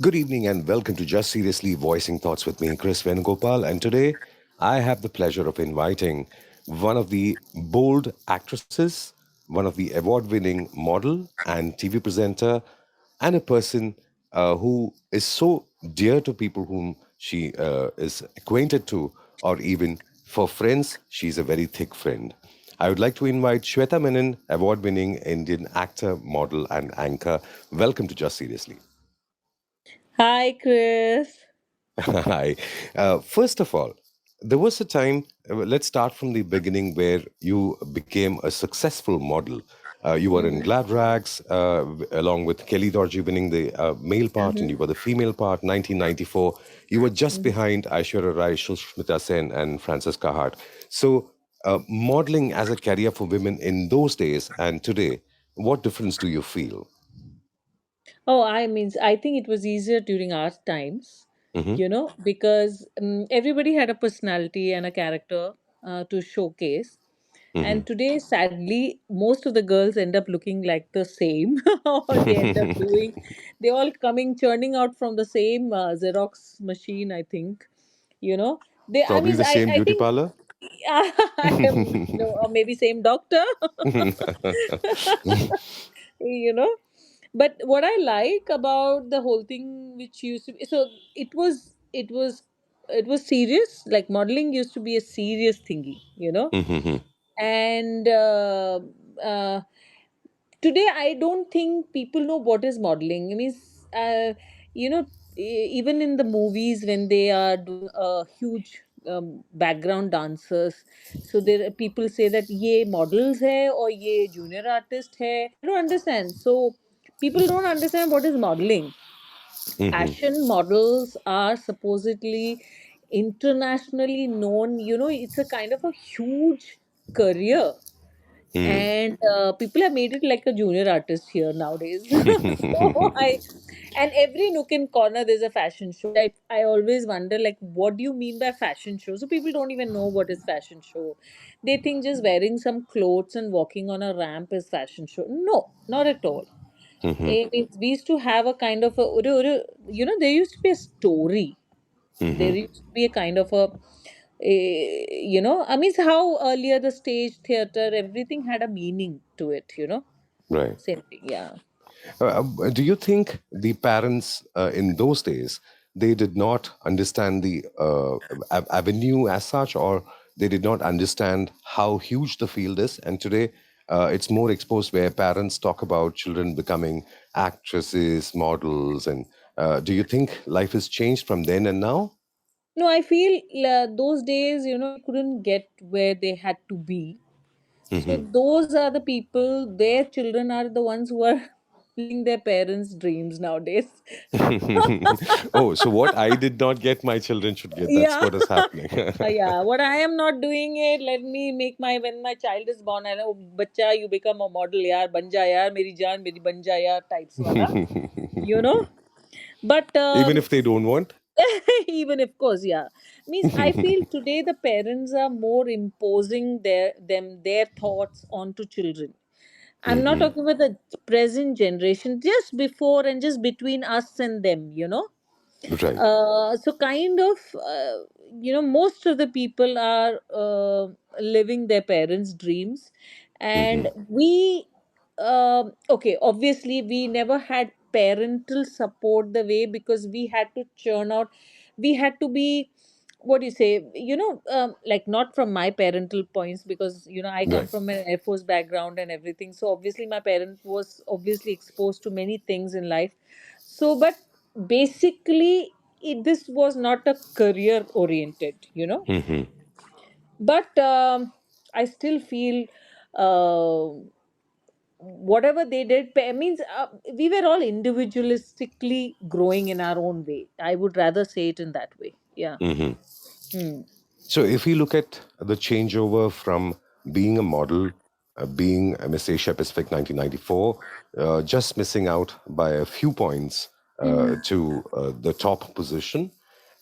Good evening and welcome to Just Seriously Voicing Thoughts with me, Chris Venugopal. And today I have the pleasure of inviting one of the bold actresses, one of the award winning model and TV presenter, and a person who is so dear to people whom she is acquainted to, or even for friends, she's a very thick friend. I would like to invite Shweta Menon, award winning Indian actor, model, and anchor. Welcome to Just Seriously. Hi, Chris. Hi. First of all, there was a time, let's start from the beginning where you became a successful model. You were in Mm-hmm. Glad Rags, along with Kelly Dorji winning the male part, and you were the female part, 1994. You were just Mm-hmm. behind Aishwarya Rai, Sushmita Sen, and Frances Hart. So, modeling as a career for women in those days and today, what difference do you feel? Oh, I think it was easier during our times, Hmm. because everybody had a personality and a character to showcase. Hmm. And today, sadly, most of the girls end up looking like the same, or they end up doing, they all coming, churning out from the same Xerox machine, I think. You know, Probably the same I beauty think, parlor. I am, or maybe same doctor. you know but what I like about the whole thing, which used to be, so it was serious. Like, modeling used to be a serious thingy, Mhm. and uh, today I don't think people know what is modeling. I mean, even in the movies when they are doing a huge background dancers, so there are people say that ye models hai or ye junior artist hai. I don't understand. So people don't understand what is modeling. Mhm. Fashion models are supposedly internationally known. It's a kind of a huge career, Mm. and people have made it like a junior artist here nowadays. So I and every nook and corner there's a fashion show. I always wonder, like, what do you mean by fashion show? So people don't even know what is fashion show. They think just wearing some clothes and walking on a ramp is fashion show. No, not at all. Mhm. We used to have a kind of a, there used to be a story. There Mhm. used to be a kind of I mean, it's how earlier the stage theater, everything had a meaning to it. Right. Same thing, yeah. Do you think the parents in those days they did not understand the avenue as such, or they did not understand how huge the field is? And today, it's more exposed where parents talk about children becoming actresses, models, and do you think life has changed from then and now? No, I feel those days, they couldn't get where they had to be. So Mhm. those are the people, their children are the ones who are living their parents' dreams nowadays. Oh, so what I did not get, my children should get. That's Yeah. what is happening. Yeah, what I am not doing it, let me make my, when my child is born, I know, bacha, you become a model, yaar, ban ja yaar, meri jaan, meri ban ja yaar, types wala, you know. But Even if they don't want. even, of course, yeah, means I feel today the parents are more imposing their thoughts onto children. I'm not Hmm. talking about the present generation, just before and just between us and them. Right. So kind of, most of the people are living their parents' dreams, and Hmm. okay, obviously we never had parental support the way, because we had to churn out, we had to be, what do you say, like, not from my parental points, because I come Right. from an Air Force background and everything, so obviously my parent was obviously exposed to many things in life. So, but basically, this was not a career oriented. Hmm. But I still feel, uh, whatever they did means, we were all individualistically growing in our own way. I would rather say it in that way, yeah. Hmm. Hmm. So if we look at the changeover from being a model, being a Miss Asia Pacific 1994, just missing out by a few points Mm-hmm. to the top position,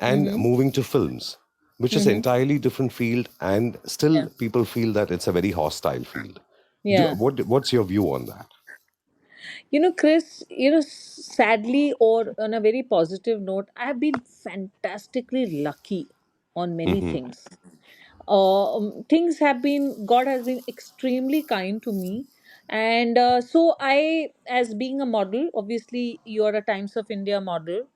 and Mm-hmm. moving to films, which is an Mm-hmm. entirely different field, and Yeah. still people feel that it's a very hostile field. Yeah. What's your view on that? Chris, sadly or on a very positive note, I've been fantastically lucky on many Mm-hmm. things. Things have been, God has been extremely kind to me. And so I, as being a model, obviously you are a Times of India model,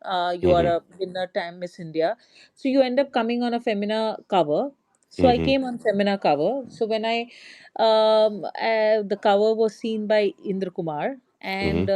you are Mm-hmm. a winner time Miss India. So you end up coming on a Femina cover. So I Mm-hmm. came on Femina cover. So when the cover was seen by Indra Kumar, Mm-hmm. and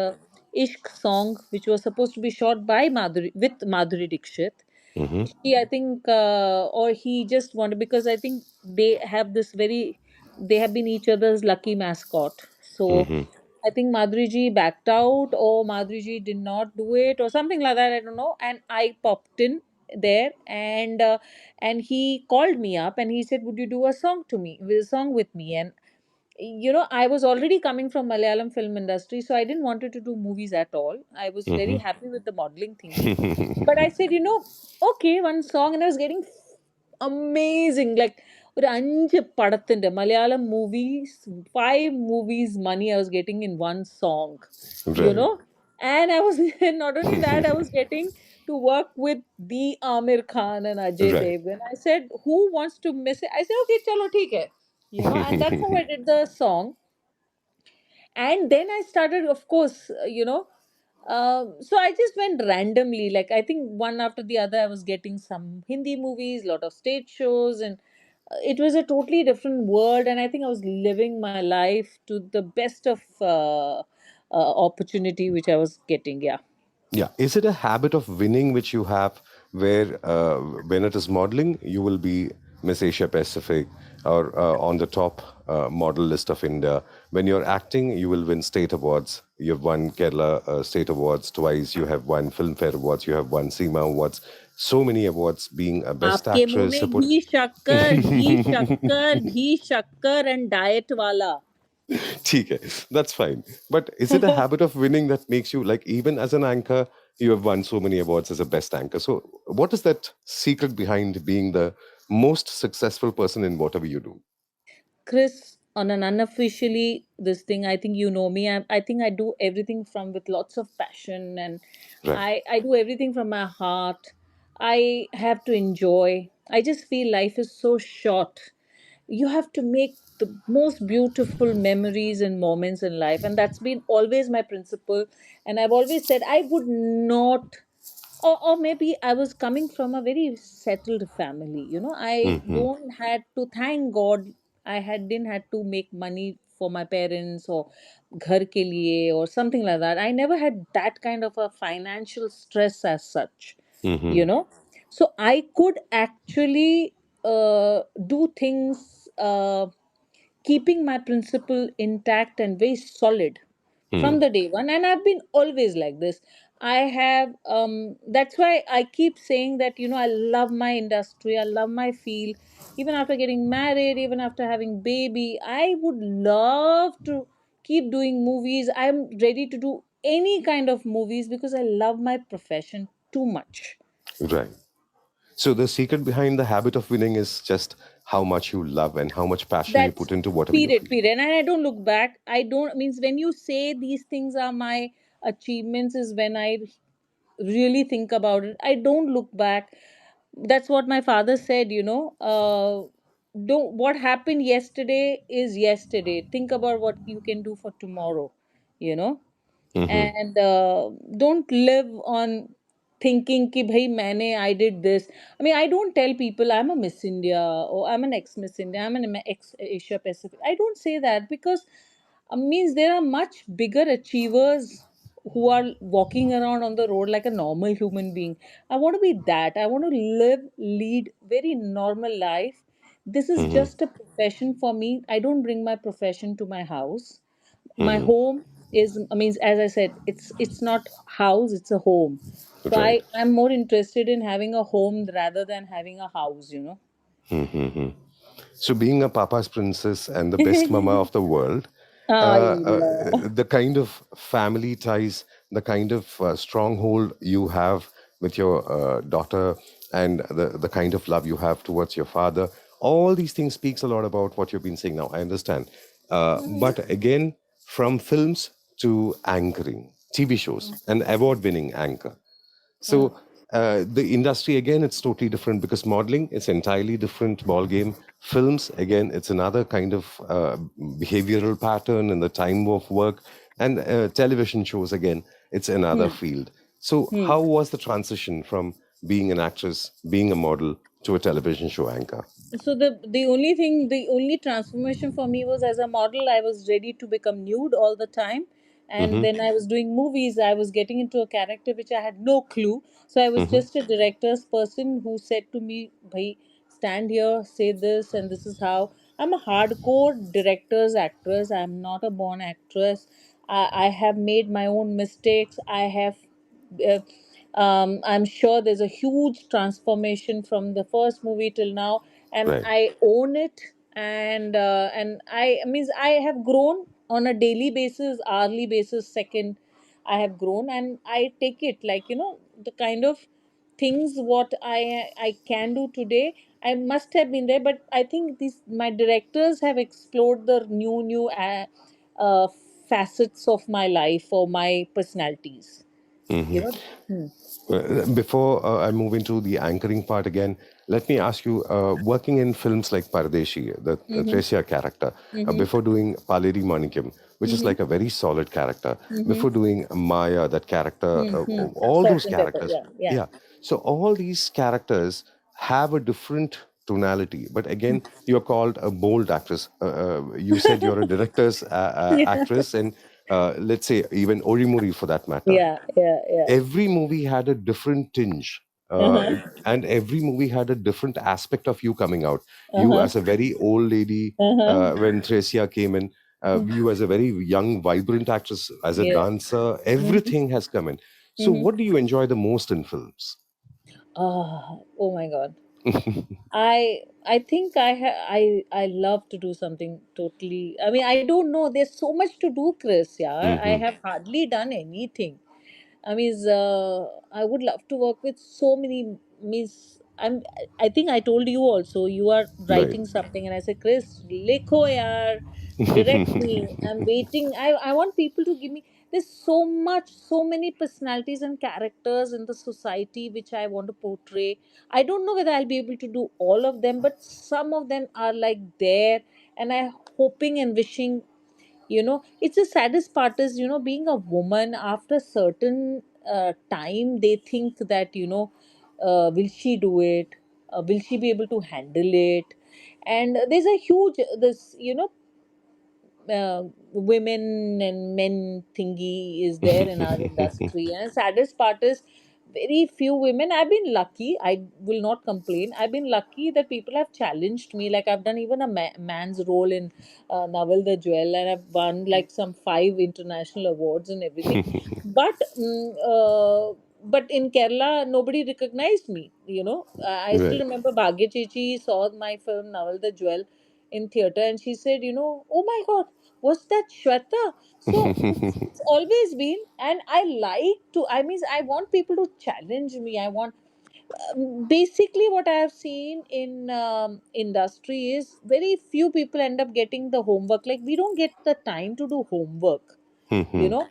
Ishq song, which was supposed to be shot by Madhuri with Madhuri Dixit. Mm-hmm. I think, or he just wanted, because I think they have been each other's lucky mascot. So Mm-hmm. I think Madhuri ji backed out, or Madhuri ji did not do it, or something like that. I don't know. And I popped in there, and he called me up and he said, "Would you do a song to me, a song with me?" And I was already coming from Malayalam film industry, so I didn't wanted to do movies at all. I was very happy with the modeling thingy. But I said, okay, one song, and I was getting amazing, like ഒരു അഞ്ച് പടത്തിന്റെ Malayalam movies, 5 movies money I was getting in one song, you Right. know. And I was not only that, I was getting to work with the Amir Khan and Ajay Right. Devgan. I said, who wants to miss it? I said, okay, chalo, theek hai. And that's how I did the song. And then I started, of course, so I just went randomly. Like, I think one after the other, I was getting some Hindi movies, lot of stage shows, and it was a totally different world. And I think I was living my life to the best of opportunity which I was getting. Yeah. Yeah. Is it a habit of winning which you have where when it is modeling, you will be Miss Asia Pacific or on the top model list of India? When you're acting, you will win state awards. You've won Kerala state awards twice. You have won Filmfare awards. You have won SEMA awards. So many awards being a best आपके मुंह actress. में घी शक्कर घी शक्कर घी शक्कर and diet वाला. ठीक है, that's fine. But is it a habit of winning that makes you like, even as an anchor, you have won so many awards as a best anchor? So, what is that secret behind being the most successful person in whatever you do? Chris, on an unofficially this thing, I think you know me. I think I do everything from with lots of passion, and Right. I do everything from my heart. I have to enjoy. I just feel life is so short. You have to make the most beautiful memories and moments in life, and that's been always my principle. And I've always said I would not, or maybe I was coming from a very settled family. I Mm-hmm. don't had to, thank God, didn't had to make money for my parents or ghar ke liye or something like that. I never had that kind of a financial stress as such, Mm-hmm. you know. So I could actually do things, keeping my principle intact and very solid Hmm. from the day one. And I've been always like this. I have That's why I keep saying that, I love my industry, I love my field. Even after getting married, even after having baby, I would love to keep doing movies. I'm ready to do any kind of movies because I love my profession too much. Right. So the secret behind the habit of winning is just how much you love and how much passion you That's put into whatever you period, feel. period. And I don't look back. I don't, means when you say these things are my achievements, is when I really think about it. I don't look back. That's what my father said, don't, what happened yesterday is yesterday. Think about what you can do for tomorrow, you know Mm-hmm. and don't live on thinking ki bhai maine I did this. I mean, I don't tell people I'm a Miss India or I'm an ex Miss India, I'm an ex Asia Pacific. I don't say that because means there are much bigger achievers who are walking around on the road like a normal human being. I want to be that. I want to lead very normal life. This is Mm-hmm. just a profession for me. I don't bring my profession to my house. My Mm-hmm. home is, I mean, as I said, it's not house, it's a home. So Right. I'm more interested in having a home rather than having a house. Mm-hmm. So, being a Papa's princess and the best mama of the world, Allah. the kind of family ties, the kind of stronghold you have with your daughter, and the kind of love you have towards your father, all these things speaks a lot about what you've been saying now. I understand. But again, from films to anchoring TV shows, an award winning anchor. Mm. So the industry again, it's totally different because modeling is entirely different ball game. Films again, it's another kind of behavioral pattern in the time of work, and television shows again, it's another Hmm. field. So Hmm. how was the transition from being an actress, being a model, to a television show anchor? So the only transformation for me was, as a model I was ready to become nude all the time, and Hmm. then I was doing movies, I was getting into a character which I had no clue. So I was Hmm. just a director's person who said to me, bhai, stand here, say this, and this is how. I'm a hardcore director's actress, I'm not a born actress. I have made my own mistakes. I have uh, I'm sure there's a huge transformation from the first movie till now, and Right. I own it. And I means I have grown on a daily basis, hourly basis, second. I have grown, and I take it like, the kind of things what I can do today. I must have been there, but I think these my directors have explored the uh, facets of my life or my personalities. You Hmm. know. Hmm. Before I move into the anchoring part again, let me ask you, working in films like Pardeshi, the Mhm. Tresia character, Mhm. before doing Paleri Manikyam, which is Mhm. like a very solid character, Mhm. before doing Maya, that character, Mhm. all Salt those and pepper. characters, Yeah. Yeah. yeah. So all these characters have a different tonality. But again, you're called a bold actress. You said you're a director's Yeah. actress, and let's say even Orimuri for that matter, Yeah. Yeah. Yeah. every movie had a different tinge, Uh-huh. and every movie had a different aspect of you coming out. You Uh-huh. as a very old lady, Uh-huh. when Tresia came in, you as a very young vibrant actress, as a Yeah. dancer, Mhm. everything has come in. So Mhm. what do you enjoy the most in films? Oh my God. I think I love to do something totally. I mean, I don't know. There's so much to do, Chris. Yeah, I Hmm. have hardly done anything. I mean, I would love to work with so many. Means I think I told you also. You are Right. writing something, and I said, Chris, likho yaar, direct me. I'm waiting. I want people to give me. There's so much, so many personalities and characters in the society which I want to portray. I don't know whether I'll be able to do all of them, but some of them are like there, and I'm hoping and wishing. It's the saddest part is, being a woman after a certain time, they think that, will she do it? Will she be able to handle it? And there's a huge, this, women and men thingy is there in our industry. And saddest part is very few women. I've been lucky. I will not complain. I've been lucky that people have challenged me. Like I've done even a man's role in Naval the Jewel, and I've won like some 5 international awards and everything. But but in Kerala, nobody recognized me. I still Right. remember Bhagya Chechi saw my film Naval the Jewel in theater, and she said, oh my God, was that Shweta? So it's always been, and I like to. I mean, I want people to challenge me. I want basically what I have seen in industry is very few people end up getting the homework. Like we don't get the time to do homework. You know,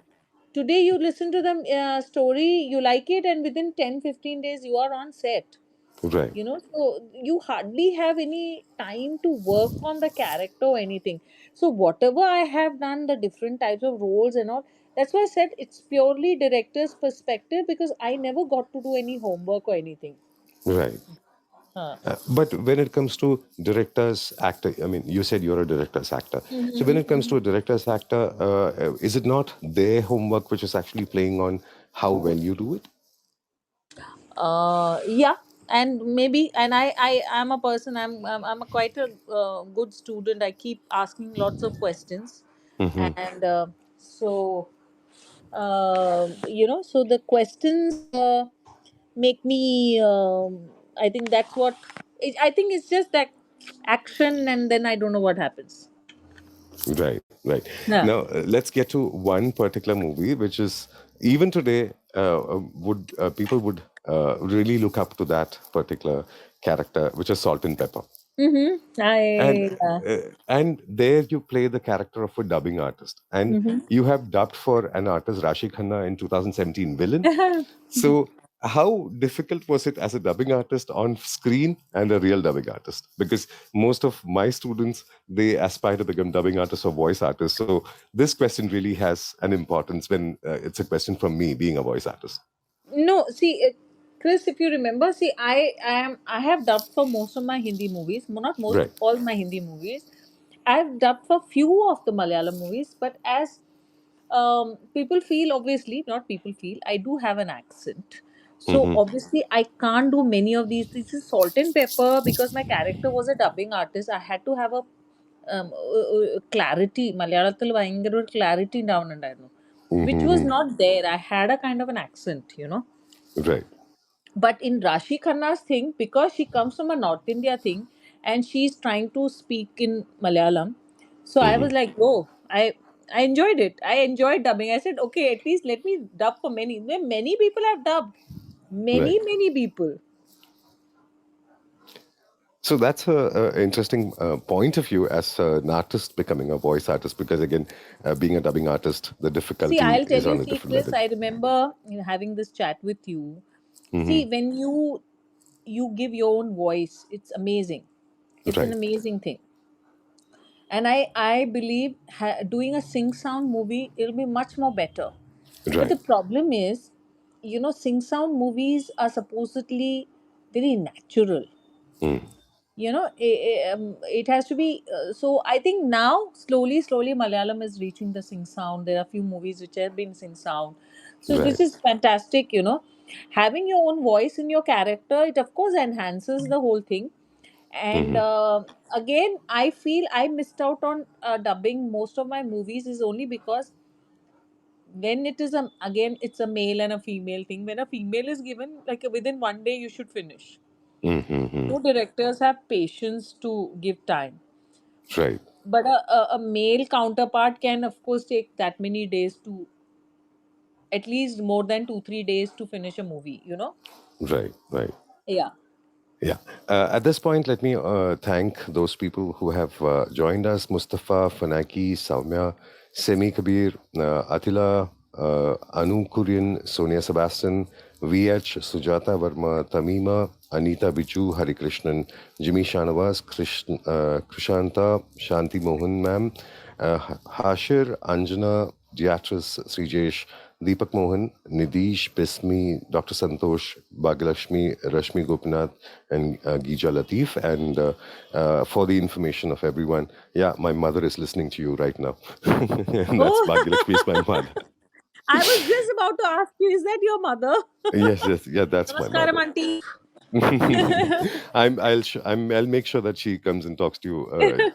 today you listen to the story, you like it, and within 10-15 days you are on set. Right. So you hardly have any time to work on the character or anything. So whatever I have done, the different types of roles and all, that's why I said it's purely director's perspective, because I never got to do any homework or anything. Right. Huh. But when it comes to directors, actor, I mean, you said you're a director's actor. So when it comes Mm-hmm. to a director's actor, is it not their homework which is actually playing on how well you do it? Yeah, and maybe, and I am a person. I'm a quite a good student. I keep asking lots of questions, Hmm. and so so the questions make me. I think that's what. I think it's just that action, and then I don't know what happens. Right, right. Yeah. Now, let's get to one particular movie, which is even today, would people would really look up to that particular character, which is Salt and Pepper. and I and there you play the character of a dubbing artist, and mhm. you have dubbed for an artist, Rashi Khanna, in 2017 Villain. So how difficult was it as a dubbing artist on screen and a real dubbing artist? Because most of my students, they aspire to become dubbing artists or voice artists. So this question really has an importance when it's a question from me being a voice artist. No, see, Chris, if you remember, see, I have dubbed for most of my Hindi movies. Not most, Right. all my Hindi movies. I've dubbed for few of the Malayalam movies, but as people feel, obviously, not people feel, I do have an accent. So Hmm. obviously, I can't do many of these. This is salt and pepper because my character was a dubbing artist. I had to have a clarity. മലയാളത്തിൽ ഭയങ്കര ഒരു clarity ഉണ്ടാവുന്നുണ്ടായിരുന്നു, which was Hmm. not there. I had a kind of an accent. Right. But in Rashi Khanna's thing, because she comes from a North India thing and she's trying to speak in Malayalam, so I Hmm. was like, oh, I enjoyed it. I enjoyed dubbing. I said, okay, at least let me dub for many. Many people have dubbed. Right. Many people. So that's a interesting point of view as an artist becoming a voice artist, because again, being a dubbing artist, the See, difficulty I'll tell is you, on a see, different Chris, level. I remember having this chat with you. Hmm. See, when you give your own voice, it's amazing. It's an Right. amazing thing. And I believe doing a sing sound movie, it'll be much more better. But Right. the problem is, sing sound movies are supposedly very natural. Mm. It has to be. So I think now, slowly, Malayalam is reaching the sing sound. There are few movies which have been sing sound. So Right. this is fantastic. Having your own voice in your character, it of course enhances the whole thing. And Hmm. again, I feel I missed out on dubbing most of my movies is only because when it is again, it's a male and a female thing. When a female is given, like within one day you should finish. Mm-hmm. No directors have patience to give time, Right. but a male counterpart can of course take that many days, to at least more than 2 3 days to finish a movie. Right. Right. Yeah. Yeah. At this point, let me thank those people who have joined us: Mustafa, Fanaki, Saumya, Semi Kabir, Atila, Anu Kurian, Sonia Sebastian, VH, Sujata Verma, Tamima, Anita Bichu, Hari Krishnan, Jimmy Shanavas, Krishanta, Shanti Mohan ma'am, Hashir, Anjana, Beatrice, Srijesh, Deepak Mohan, Nidish, Bismi, Dr. Santosh, Bhagyalakshmi, Rashmi Gopinath, and Gija Latif. And for the information of everyone, yeah, my mother is listening to you right now. And that's Bhagyalakshmi is my Oh, mother. I was just about to ask you, is that your mother? Yes, yes, yeah, that's my Namaskaram, mother. auntie. I'll make sure that she comes and talks to you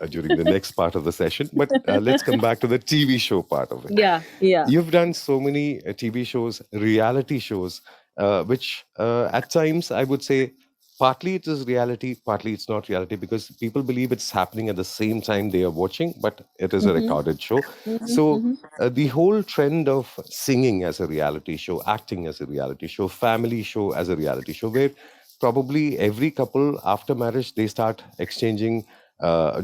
during the next part of the session. But let's come back to the TV show part of it. Yeah, yeah. You've done so many TV shows, reality shows, which at times I would say partly it is reality, partly it's not reality, because people believe it's happening at the same time they are watching, but it is a Mm-hmm. recorded show. Mm-hmm. So Mm-hmm. the whole trend of singing as a reality show, acting as a reality show, family show as a reality show, where probably every couple after marriage they start exchanging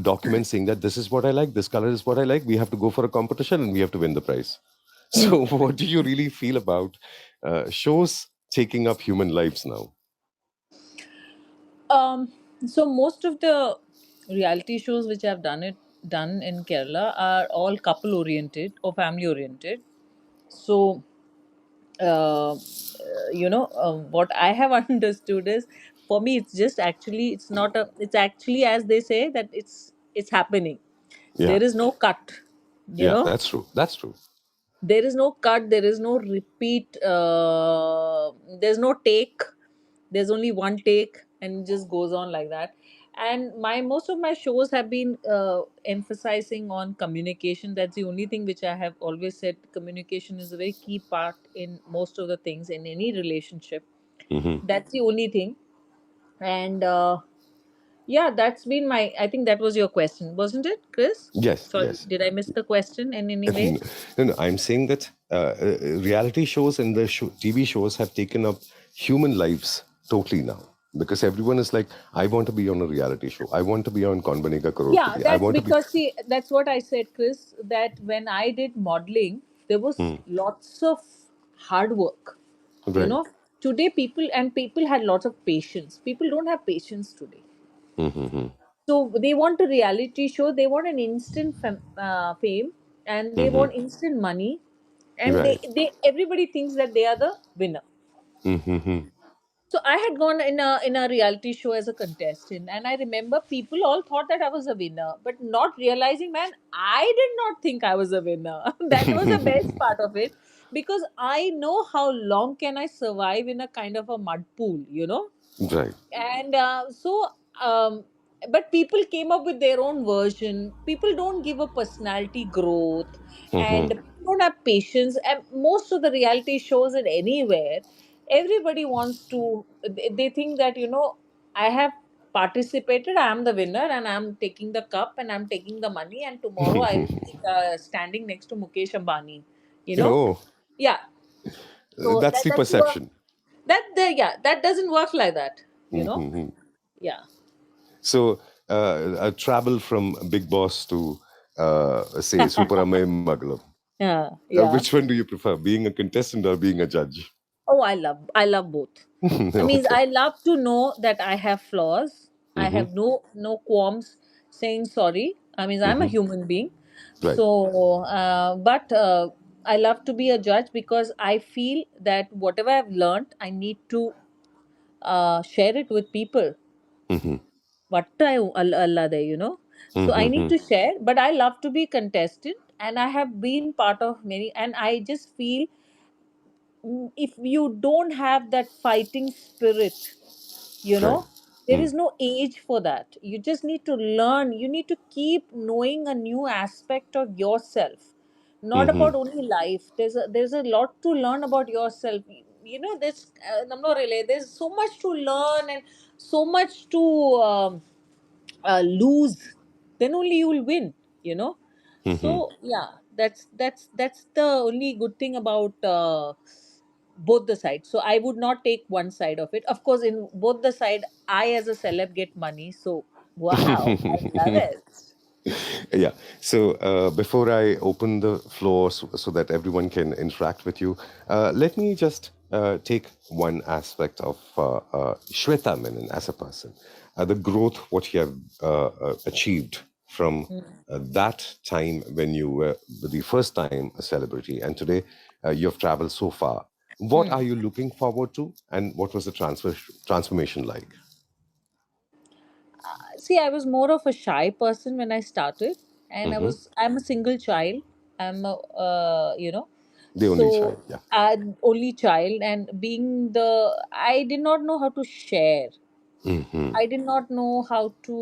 documents saying that this is what I like, this color is what I like, we have to go for a competition and we have to win the prize. So, what do you really feel about shows taking up human lives now? Um, so most of the reality shows which I've done in Kerala are all couple oriented or family oriented. So what I have understood is, for me, it's just actually, it's not a, it's actually, as they say, that it's happening. Yeah, There is no cut, you yeah, know that's true. That's true. there is no cut, there is no repeat, there's no take, there's only one take, and it just goes on like that. And my most of my shows have been emphasizing on communication. That's the only thing which I have always said. Communication is a very key part in most of the things in any relationship. Hmm. That's the only thing. And yeah, that's been my, I think that was your question, wasn't it, Chris? Yes, Sorry, yes. did I miss the question in any way? No, no, I'm saying that reality shows and the TV shows have taken up human lives totally now. Because everyone is like, I want to be on a reality show. I want to be on Kaun Banega Yeah, Crorepati. I that's want to be. because, see, that's what I said, Chris, that when I did modeling, there was Hmm. lots of hard work. You Right. know, today people had lots of patience. People don't have patience today. Mm-hmm. So they want a reality show, they want an instant fame, and they Mm-hmm. want instant money, and Right. they everybody thinks that they are the winner. Mm-hmm. So I had gone in a reality show as a contestant, and I remember people all thought that I was a winner, but not realizing, man, I did not think I was a winner. That was the best part of it, because I know how long can I survive in a kind of a mud pool, you know. Right. And um, but people came up with their own version. People don't give a personality growth, and Mm-hmm. people don't have patience. And most of the reality shows and anywhere, everybody wants to, they think that, you know, I have participated, I am the winner, and I'm taking the cup, and I'm taking the money, and tomorrow I will be standing next to Mukesh Ambani, you know. Oh, Yeah. So that's that the doesn't work. perception. Yeah, that doesn't work like that, you know. Mm-hmm. Yeah. So, a travel from Big Boss to, say, Super Amay Magalam. Yeah, yeah. Which one do you prefer, being a contestant or being a judge? Oh, I love both. I mean, Okay. I love to know that I have flaws. I Mm-hmm. have no qualms saying sorry. I mean, I'm a Mm-hmm. human being. Right. So, but I love to be a judge because I feel that whatever I've learned, I need to share it with people. Mm-hmm. Vatta Allah there, you know. So I need Mm-hmm. to share, but I love to be contestant, and I have been part of many, and I just feel, if you don't have that fighting spirit, you Right. know, there is no age for that. You just need to learn, you need to keep knowing a new aspect of yourself, not Mm-hmm. about only life. There's a lot to learn about yourself. You know, I'm not really, there's so much to learn, and so much to lose. Then only you will win, you know. Mm-hmm. So yeah, that's the only good thing about both the sides. So I would not take one side of it. Of course, in both the side, I as a celeb get money, so wow, I love it. Yeah. So, before I open the floor so that everyone can interact with you, let me just take one aspect of Shweta Menon as a person, the growth, what you have achieved from that time when you were the first time a celebrity, and today you have traveled so far. What Hmm. are you looking forward to, and what was the transformation like? See, I was more of a shy person when I started, and Hmm. I'm a single child. I'm a, you know, The only so child, yeah. only child, and being I did not know how to share. Hmm. I did not know how to.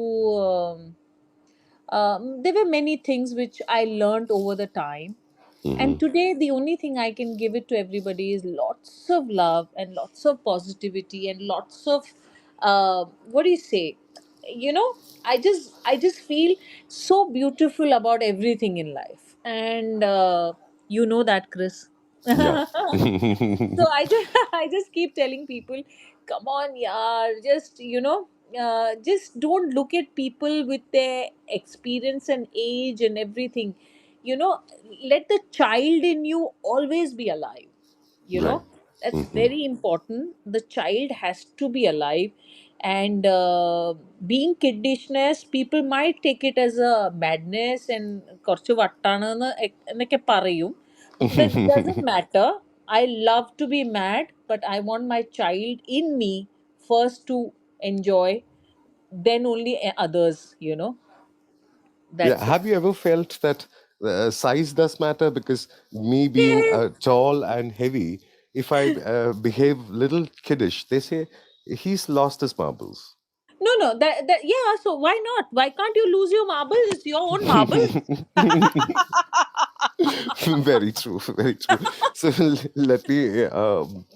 There were many things which I learned over the time. Hmm. And today, the only thing I can give it to everybody is lots of love and lots of positivity and lots of, what do you say? You know, I just feel so beautiful about everything in life, and you know that, Chris. Yeah. So I just I just keep telling people, come on, yeah, just, you know, just don't look at people with their experience and age and everything. You know, let the child in you always be alive. You Right. know, that's Hmm. very important. The child has to be alive, and being kiddishness, people might take it as a madness and കുറച്ച് വട്ടാണെന്ന് എന്നൊക്കെ പറയും. That doesn't matter. I love to be mad, but I want my child in me first to enjoy, then only others, you know. Yeah. That's it. Have you ever felt that size does matter? Because me being Yeah. tall and heavy, if I behave little kiddish, they say he's lost his marbles. No, no, that yeah. So why not? Why can't you lose your marbles? It's your own marbles. Very true, very true. So let me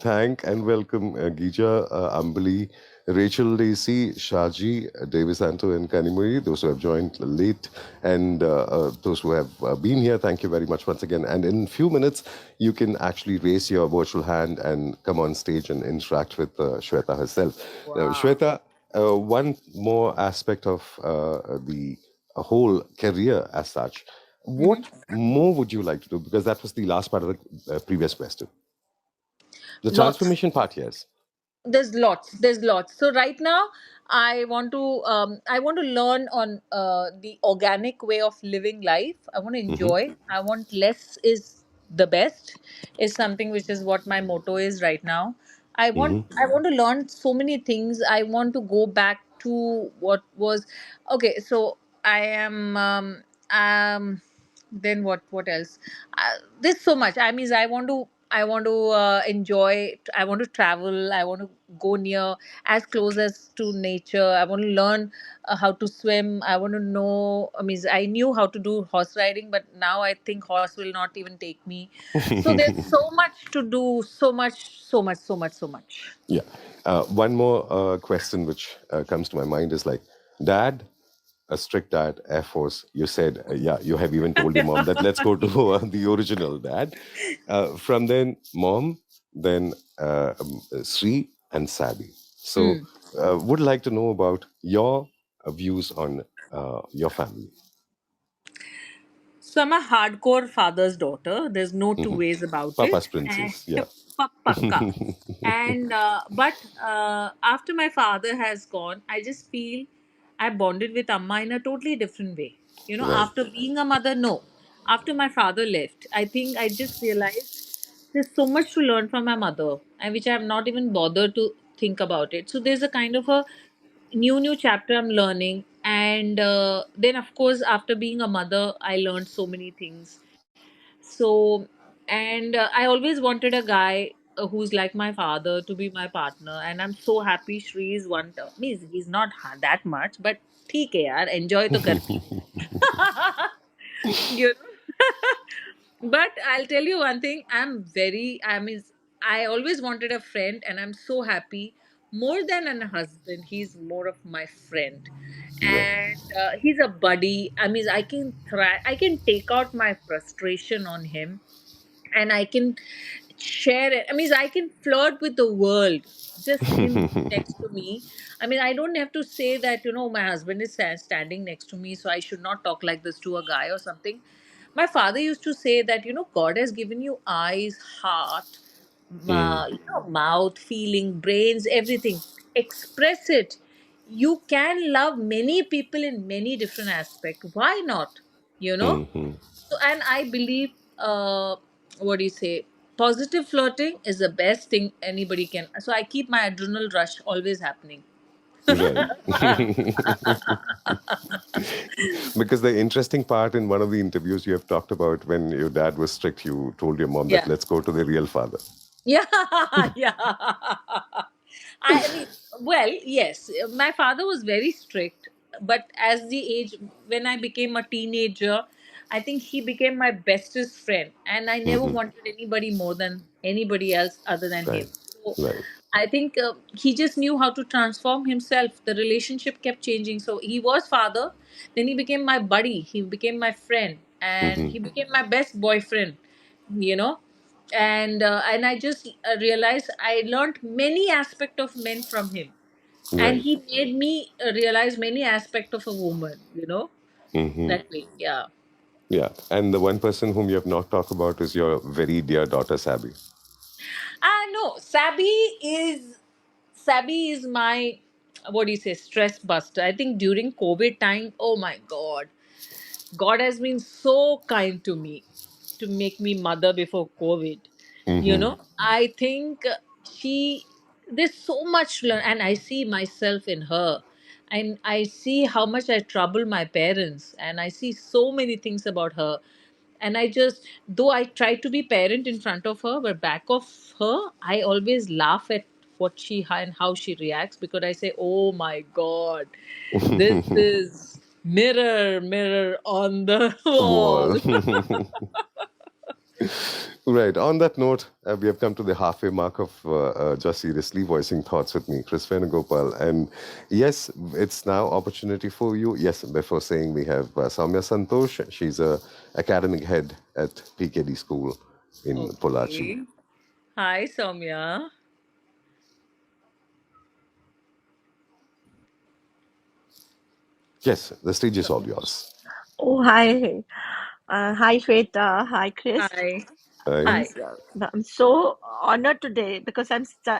thank and welcome Gija, Ambali, Rachel Lacey, Shaji, Davis Anto, and Kanimuri, those who have joined late, and those who have been here. Thank you very much once again. And in a few minutes, you can actually raise your virtual hand and come on stage and interact with Shweta herself. Now, Wow. Shweta, one more aspect of the whole career as such. What more would you like to do? Because that was the last part of the previous question. The Lots. transformation part, yes. There's lots. So right now I want to learn on the organic way of living life. I want to Hmm. enjoy. I want less is the best, is something which is what my motto is right now. i want Hmm. i want to learn so many things. I want to go back to what was. Okay, so I am then what else? There's so much. I want to enjoy. I want to travel. I want to go near, as close as to nature. I want to learn how to swim. I want to know. I mean, I knew how to do horse riding, but now I think horse will not even take me. So there's so much to do. So much. So much. So much. So much. Yeah. One more question which comes to my mind is like, Dad, a strict dad, Air Force. You said, yeah, you have even told your mom that let's go to the original dad. From then, mom, then Sri and Sabi. So, Hmm. would like to know about your views on your family. So I'm a hardcore father's daughter. There's no two Mhm. ways about it. Papa's And princess, yeah. pakka. And but after my father has gone, I just feel I bonded with Amma in a totally different way. Right. After being a mother, no. After my father left, I think I just realized there's so much to learn from my mother, and which I have not even bothered to think about it. So there's a kind of a new chapter I'm learning, and then of course after being a mother, I learned so many things. So, and I always wanted a guy who's like my father to be my partner, and I'm so happy Shri is one. Means he's not that much, but ठीक है यार, enjoy तो करनी है. you But I'll tell you one thing. I mean, I always wanted a friend, and I'm so happy. More than a husband, he's more of my friend, Right. and he's a buddy. I mean, I can take out my frustration on him, and I can share it. I mean, I can flirt with the world. Just him being next to me. I mean, I don't have to say that, my husband is standing next to me, so I should not talk like this to a guy or something. My father used to say that, God has given you eyes, heart, Mm, mouth, feeling, brains, everything. Express it. You can love many people in many different aspects. Why not? You know? mhm. So, and I believe, what do you say? Positive flirting is the best thing anybody can. So I keep my adrenal rush always happening. Right. Because the interesting part in one of the interviews you have talked about when your dad was strict, you told your mom that Yeah. let's go to the real father. Yeah, yeah. I mean, well, yes, my father was very strict, but as the age, when I became a teenager, I think he became my bestest friend, and I never Hmm. wanted anybody more than anybody else other than Right. him. So Right. I think he just knew how to transform himself. The relationship kept changing. So he was father, then he became my buddy, he became my friend, and Hmm. he became my best boyfriend. You know, and I just realized I learned many aspect of men from him, and Right. he made me realize many aspect of a woman. Hmm. That way. Yeah. Yeah. And the one person whom you have not talked about is your very dear daughter, Sabi. No, Sabi is my, what do you say, stress buster. I think during COVID time, oh my God has been so kind to me to make me mother before COVID. Hmm. I think there's so much to learn, and I see myself in her. And I see how much I trouble my parents, and I see so many things about her. And I just, though I try to be parent in front of her, but back of her, I always laugh at what she and how she reacts, because I say, oh my God, this is mirror, mirror on the wall. Wall. Right. On that note, we have come to the halfway mark of Just Seriously Voicing Thoughts with me, Chris Venugopal. And yes, it's now opportunity for you. Yes, before saying we have Soumya Santosh. She's a academic head at PKD School in Pollachi. Okay. Hi, Soumya. Yes, the stage is all yours. Oh, hi. Hi, Shweta. Hi, Chris. Hi. Hi. I'm Hi. so, I'm so honored today because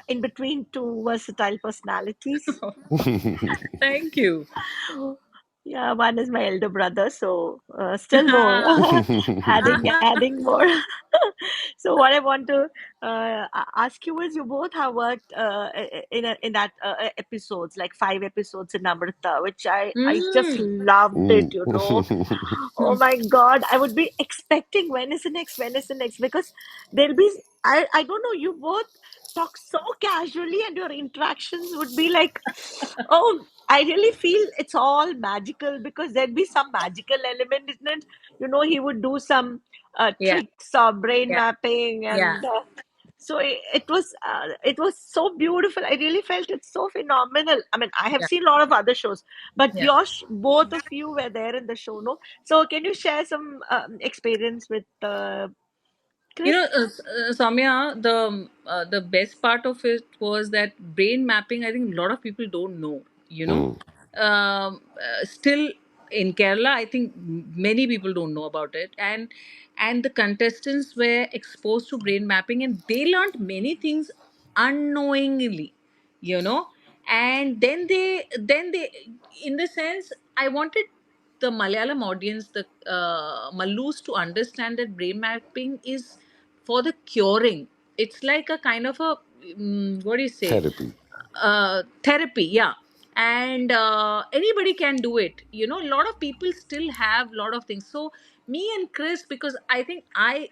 in between two versatile personalities. Thank you. Yeah, one is my elder brother, so still more adding more. So what I want to ask you is, you both have worked in that episodes, like 5 episodes in Namrata, which I just Mm. loved it. Mm. Oh my God, I would be expecting when is the next, because there'll be, I don't know, you both talk so casually and your interactions would be like, oh, I really feel it's all magical because there'd be some magical element in it. He would do some Yeah. tricks or brain Yeah. mapping, Yeah. and so it was so beautiful. I really felt it's so phenomenal. I mean, I have Yeah. seen a lot of other shows, but Yeah. both of you were there in the show, no? So can you share some experience with You Chris? know, Soumya, the best part of it was that brain mapping. I think a lot of people don't know. You know, Mm. still in Kerala, I think many people don't know about it, and the contestants were exposed to brain mapping, and they learned many things unknowingly. You know, and then they, in the sense, I wanted the Malayalam audience, the Mallus, to understand that brain mapping is for the curing. It's like a kind of a what do you say? Therapy. Therapy, yeah. And anybody can do it. You know, a lot of people still have a lot of things. So me and Chris, because I think I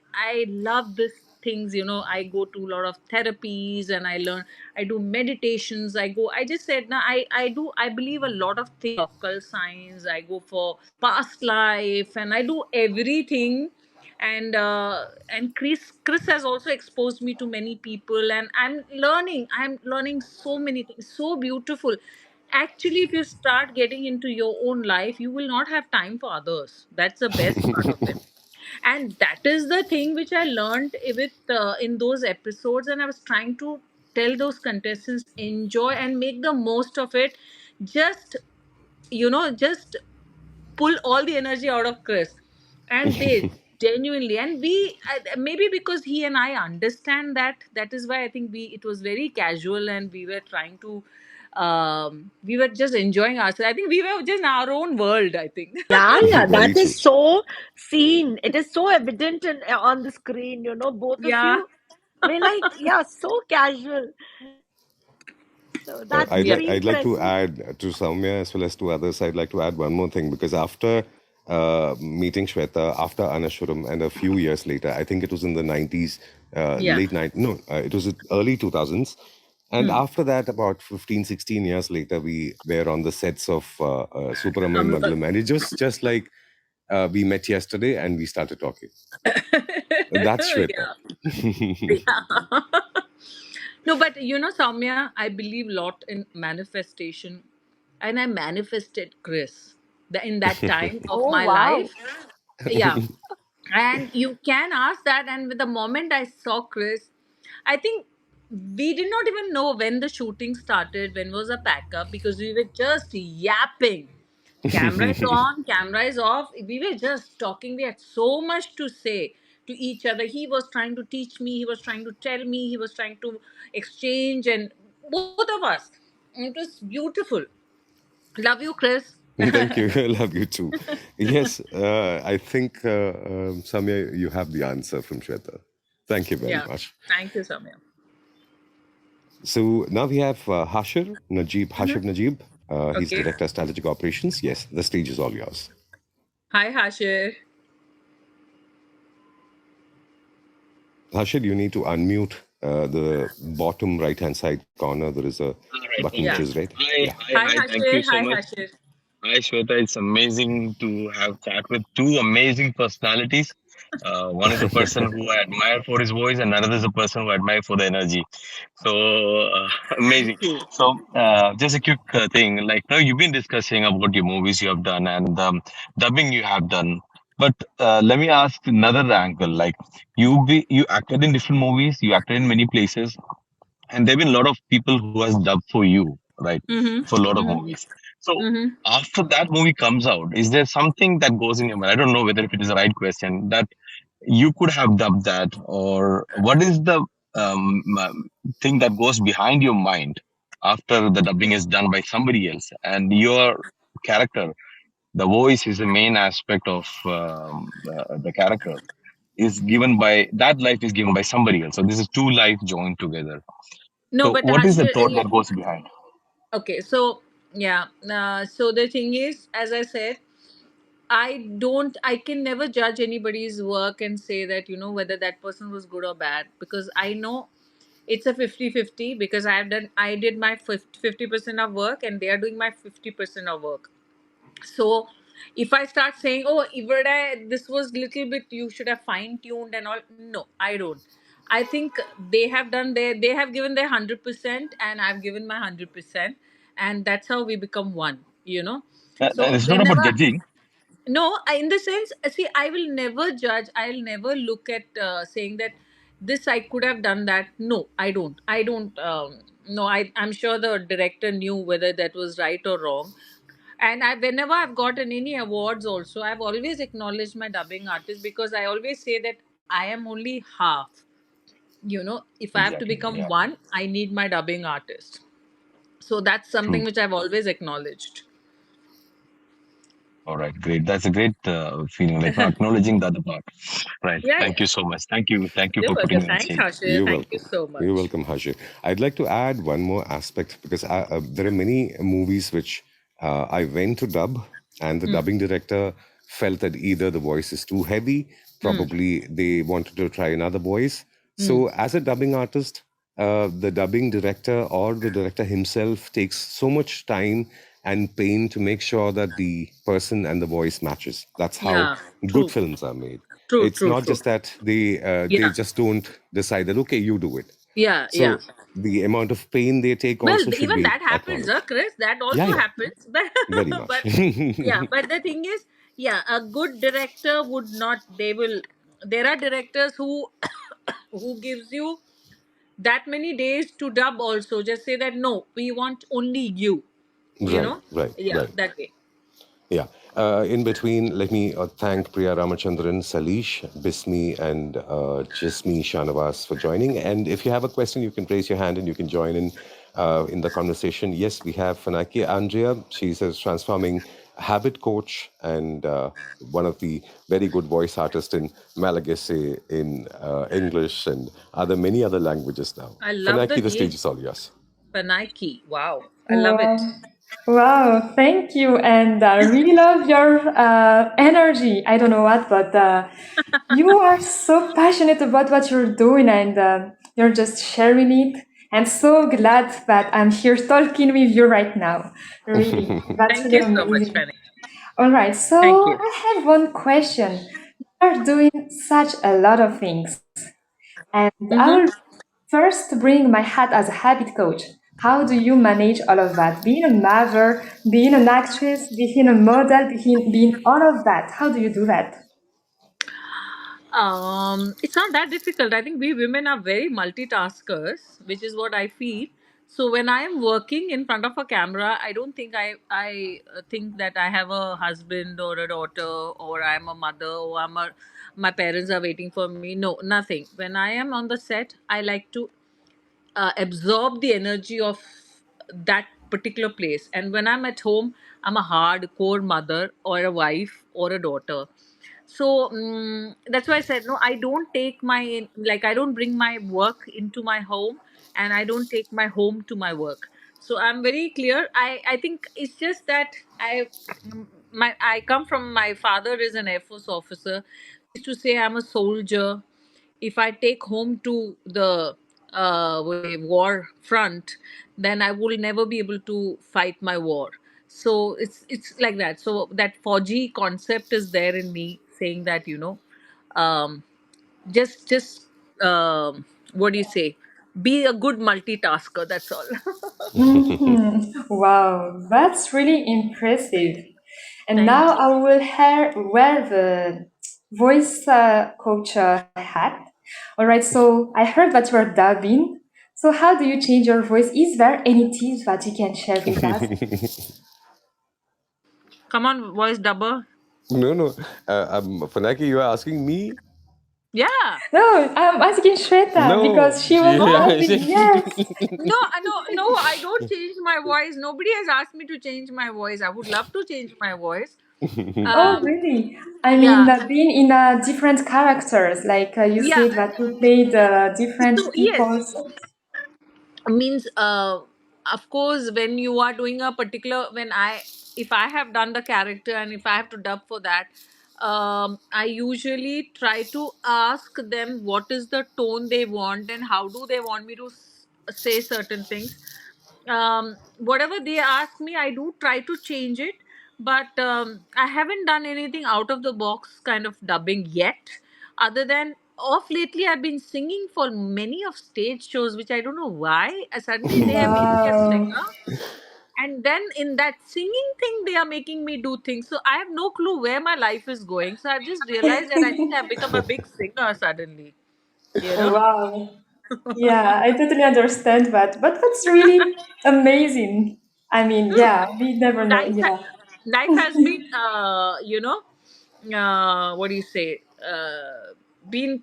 love this things. You know, I go to a lot of therapies and I learn. I do meditations. I just said now I believe a lot of things, occult science. I go for past life and I do everything. And Chris has also exposed me to many people, and I'm learning so many things, so beautiful. Actually, if you start getting into your own life, you will not have time for others. That's the best part of it. And that is the thing which I learned with in those episodes, and I was trying to tell those contestants, enjoy and make the most of it. Just, just pull all the energy out of Chris, and they genuinely, and maybe because he and I understand that, that is why I think it was very casual, and we were trying to, we were just enjoying ourselves. I think we were just in our own world, I think. Yeah, yeah, Very that true. is so seen. It is so evident on the screen, both of Yeah, you were like, yeah, so casual. So that's I'd yeah, like very I'd like to impressive. add to Soumya as well as to others. I'd like to add one more thing because after meeting Shweta, after Anashuram, and a few years later, I think it was in the 90s, yeah. late 90s, no, it was early 2000s. And Hmm. after that, about 15, 16 years later, we were on the sets of Super Amoy Amrita. Maglam. And it's just like we met yesterday and we started talking. That's Shweta. Yeah. Yeah. No, but Soumya, I believe a lot in manifestation, and I manifested Chris in that time of Oh, my wow. life. Yeah, and you can ask that. And with the moment I saw Chris, I think we did not even know when the shooting started, when was the backup, because we were just yapping. Camera is on, camera is off. We were just talking. We had so much to say to each other. He was trying to teach me, he was trying to tell me, he was trying to exchange, and both of us. It was beautiful. Love you, Chris. Thank you. I love you too. Yes, I think, Samya, you have the answer from Shweta. Thank you very Yeah. much. Thank you, Soumya. So now we have Hashir Najib. He's Okay. Director Strategic Operations. Yes, the stage is all yours. Hi, Hashir. Hashir, you need to unmute the bottom right-hand side corner. There is a All right, button which Yeah. okay. is red. Hi, Yeah. hi, Hi, hi. Thank you Hashir. so Hi, much. Hashir. Hi, Shweta. It's amazing to have chat with two amazing personalities. One is a person who I admire for his voice, and another is a person who I admire for the energy. So Thank amazing. you. So just a quick thing, like now you've been discussing about your movies you have done and dubbing you have done. But let me ask another angle. Like you acted in different movies, you acted in many places, and there've been a lot of people who has dubbed for you, right, Mm-hmm. for a lot of Mm-hmm. movies. So Mm-hmm. after that movie comes out, is there something that goes in your mind? I don't know whether if it is the right question that you could have dubbed that, or what is the thing that goes behind your mind after the dubbing is done by somebody else and your character, the voice is the main aspect of the character is given by that life is given by somebody else. So this is two lives joined together. No, So but what is the Harshit, thought that goes behind? okay, so yeah, so the thing is, as I said, I can never judge anybody's work and say that, whether that person was good or bad, because I know it's a 50-50, because I did my 50% of work and they are doing my 50% of work. So if I start saying, oh, Ivada, this was little bit, you should have fine tuned and all, no, I don't. I think they have given their 100% and I've given my 100%, and that's how we become one. And So it's not about whenever, judging. no, in the sense, see, I will never judge. I'll never look at saying that this I could have done that. No, I don't. I don't. No, I'm sure the director knew whether that was right or wrong. And whenever I've gotten any awards, also, I've always acknowledged my dubbing artist, because I always say that I am only half. If I have to Exactly. become Yeah. one, I need my dubbing artist. So that's something True. which I've always acknowledged. All right. Great. That's a great feeling, like acknowledging the other part. Right. Yeah, Thank yeah. you so much. Thank you. Thank you You're for welcome. putting me on Thanks, stage. Harshit. You're Thank you welcome. so You're much. welcome, Harshit. I'd like to add one more aspect because there are many movies which I went to dub, and the dubbing director felt that either the voice is too heavy, Hmm. probably they wanted to try another voice. Hmm. So, as a dubbing artist, the dubbing director or the director himself takes so much time and pain to make sure that the person and the voice matches. That's how Yeah. good True. films are made. True. It's True. not True. just that they Yeah. just don't decide that okay, you do it. Yeah. Yeah. So the amount of pain they take Well, also should even be that happens, acknowledged. Chris. That Yeah, also yeah, happens. But very much. but yeah. But the thing is, yeah, a good director would not. They will. There are directors who who gives you that many days to dub. Also, just say that no, we want only you. You Right, know. right, Yeah. right. That way. Yeah. In between, let me thank Priya Ramachandran, Salish, Bismi, and Jismi Shanavas for joining. And if you have a question, you can raise your hand and you can join in the conversation. Yes, we have Fanaki Andrea. She's a transforming habit coach and one of the very good voice artists in Malagasy, in English, and many other languages now. I love the Fanaki, the name stage is all yours. Panaki. Wow, I love it. Wow. Wow, thank you. And I really love your energy. I don't know what, but you are so passionate about what you're doing and you're just sharing it. I'm so glad that I'm here talking with you right now. Really, that's Thank really you so much, amazing. Fanny. All right, so Thank you. I have one question. You are doing such a lot of things, and I Mm-hmm. will first bring my hat as a habit coach. How do you manage all of that? Being a mother, being an actress, being a model, being all of that. How do you do that? It's not that difficult. I think we women are very multitaskers, which is what I feel. So when I am working in front of a camera, I don't think I think that I have a husband or a daughter, or I'm a mother, or my parents are waiting for me. No, nothing. When I am on the set, I like to absorb the energy of that particular place. And when I'm at home, I'm a hardcore mother or a wife or a daughter. So that's why I said no. I don't take my, like, I don't bring my work into my home, and I don't take my home to my work. So I'm very clear. I think it's just that I come from, my father is an Air Force officer. He used to say I'm a soldier. If I take home to the what do you say, war front, then I will never be able to fight my war. So it's like that. So that 4G concept is there in me, saying that, um, just what do you say? Be a good multitasker. That's all. Wow, that's really impressive. And Thank now you. I will wear the voice coach hat. All right, so I heard that you are dubbing. So how do you change your voice? Is there any tips that you can share with us? Come on, voice dubber. No, no. Fanaki, you are asking me? Yeah. No, I'm asking Shweta No. because she was Oh dubbing. Yes. no, no! I don't change my voice. Nobody has asked me to change my voice. I would love to change my voice. Oh, Um, really? I mean, yeah, being in different characters, like you yeah. said that you played different So people. yes, means of course when you are doing a particular when I if I have done the character and if I have to dub for that, I usually try to ask them what is the tone they want and how do they want me to say certain things. Whatever they ask me, I do try to change it, but I haven't done anything out of the box kind of dubbing yet. Other than off lately, I've been singing for many of stage shows, which I don't know why. Suddenly, they have made me a Wow. singer, and then in that singing thing, they are making me do things. So I have no clue where my life is going. So I've just realized that I think I've become a big singer suddenly. You know. Wow. Yeah, I totally understand that. But that's really amazing. I mean, Hmm. yeah, we never know. life Yeah. ha- Life has been what do you say been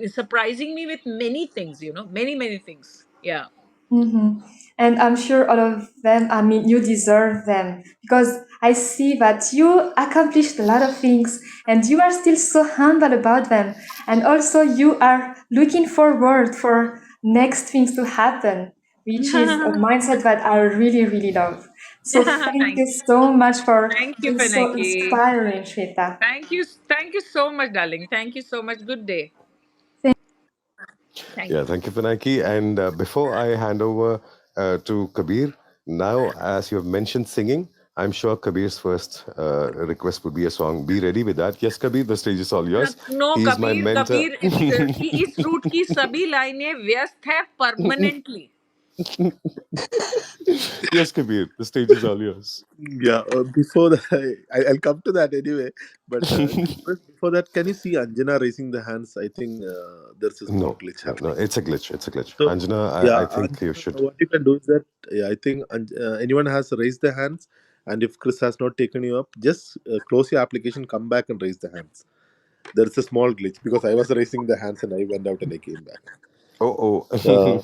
surprising me with many things, many things. Yeah. Mm-hmm. And I'm sure all of them, I mean, you deserve them because I see that you accomplished a lot of things and you are still so humble about them. And also, you are looking forward for next things to happen, which is a mindset that I really, really love. So, thank Thank you so much for thank you, being so Fanaki. inspiring, Shweta. Thank you so much, darling. Thank you so much. Good day. Thank Yeah, you. thank you, Pinaki. And before I hand over to Kabir, now, as you have mentioned singing, I'm sure Kabir's first request would be a song. Be ready with that. Yes, Kabir, the stage is all yours. No, He is my Kabir mentor. Kabir इस root की सभी लाइनें व्यस्त है permanently. Yes, Kabir, the stage is all yours. Yeah, before that, I'll come to that anyway. But before that, can you see Anjana raising the hands? I think there's a small No, glitch no, no, happening. it's a glitch. It's a glitch. So, Anjana, yeah, I think you Anjana, should. what you can do is that I think anyone has raised their hands, and if Chris has not taken you up, just close your application, come back, and raise the hands. There's a small glitch because I was raising the hands and I went out and I came back. Oh, Uh, oh.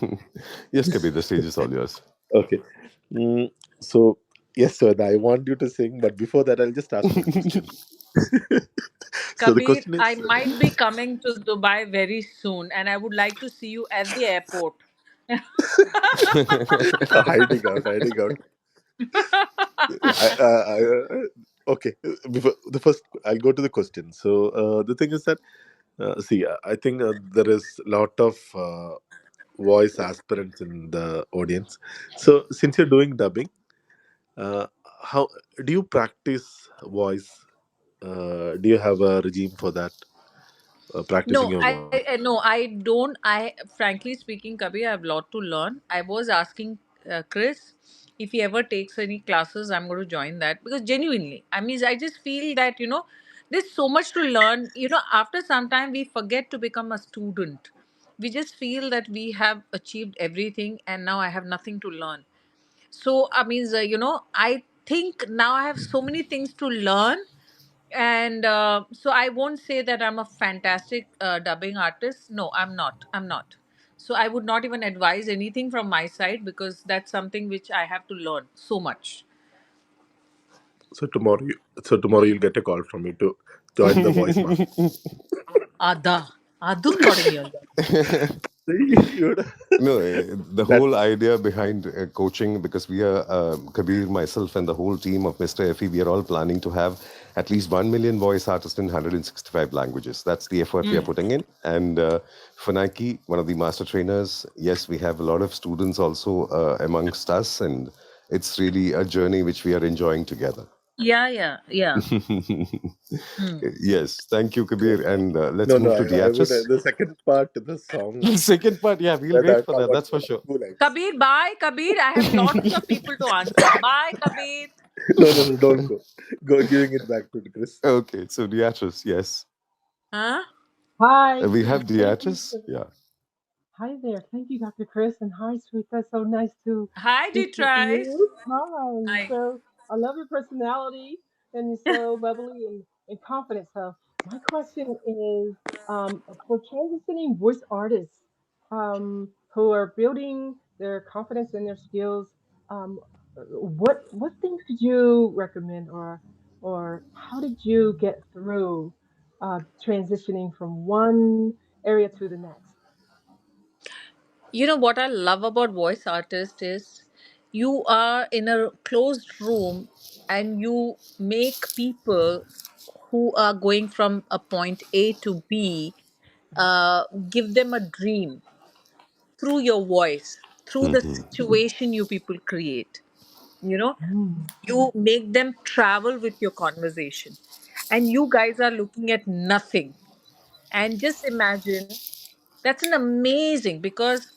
Yes, Kabir, the stage is all yours. okay. So, yes, sir, I want you to sing, but before that, I'll just ask you a question. So, the Kabir, question I is. might be coming to Dubai very soon, and I would like to see you at the airport. Hiding out, hiding out. Okay, before the first, I'll go to the question. So the thing is that, see, I think there is a lot of voice aspirants in the audience. So since you're doing dubbing, uh, how do you practice voice? Do you have a regime for that? Practicing No, your voice. no, I don't. I frankly speaking, Kabir, I have a lot to learn. I was asking Chris if he ever takes any classes. I'm going to join that because genuinely, I mean, I just feel that there's so much to learn. After some time, we forget to become a student. We just feel that we have achieved everything, and now I have nothing to learn. So I mean, I think now I have so many things to learn, and so I won't say that I'm a fantastic dubbing artist. No, I'm not. So I would not even advise anything from my side because that's something which I have to learn so much. So tomorrow, so tomorrow you'll get a call from me to join the voice master. Ada adum തുടങ്ങിയല്ലോ. No, the That whole idea behind coaching, because we are Kabir, myself, and the whole team of Mr. Effie, we are all planning to have at least 1 million voice artists in 165 languages. That's the effort we are putting in. And for Nike, one of the master trainers, yes, we have a lot of students also amongst us, and it's really a journey which we are enjoying together. Yeah. Hmm. Yes, thank you, Yeah. Kabir. And let's No, no, move to I would. Beatrice. The second part of the song Second part, yeah, we'll that wait I for that. forgot That's for sure. two lines. Kabir, bye, Kabir. I have lots of people to answer. Bye, Kabir. No, no, no, don't go. Go, giving it back to Chris. Okay, so Beatrice, yes. Huh? Hi, We have thank you. Beatrice. Yeah. Hi there. Thank you, Dr. Chris, and hi, Sweeta. So nice to Hi, speak with Detrice. you. Hi. Hi. So I love your personality, and you're so bubbly and confident. So my question is, for transitioning voice artists who are building their confidence and their skills, um, what things could you recommend, or how did you get through transitioning from one area to the next? You know what I love about voice artist is you are in a closed room and you make people who are going from a point A to B give them a dream through your voice, through the situation you people create. You know, Mm. you make them travel with your conversation, and you guys are looking at nothing. And just imagine that's an amazing because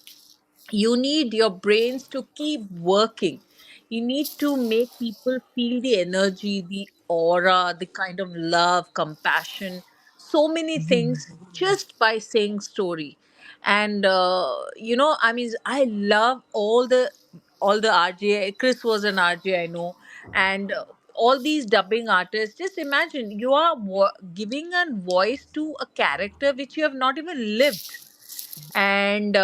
you need your brains to keep working. You need to make people feel the energy, the aura, the kind of love, compassion, so many Mhm. things just by saying story. And I mean, I love all the RJ. Chris was an RJ, I know, and all these dubbing artists. Just imagine you are giving a voice to a character which you have not even lived, and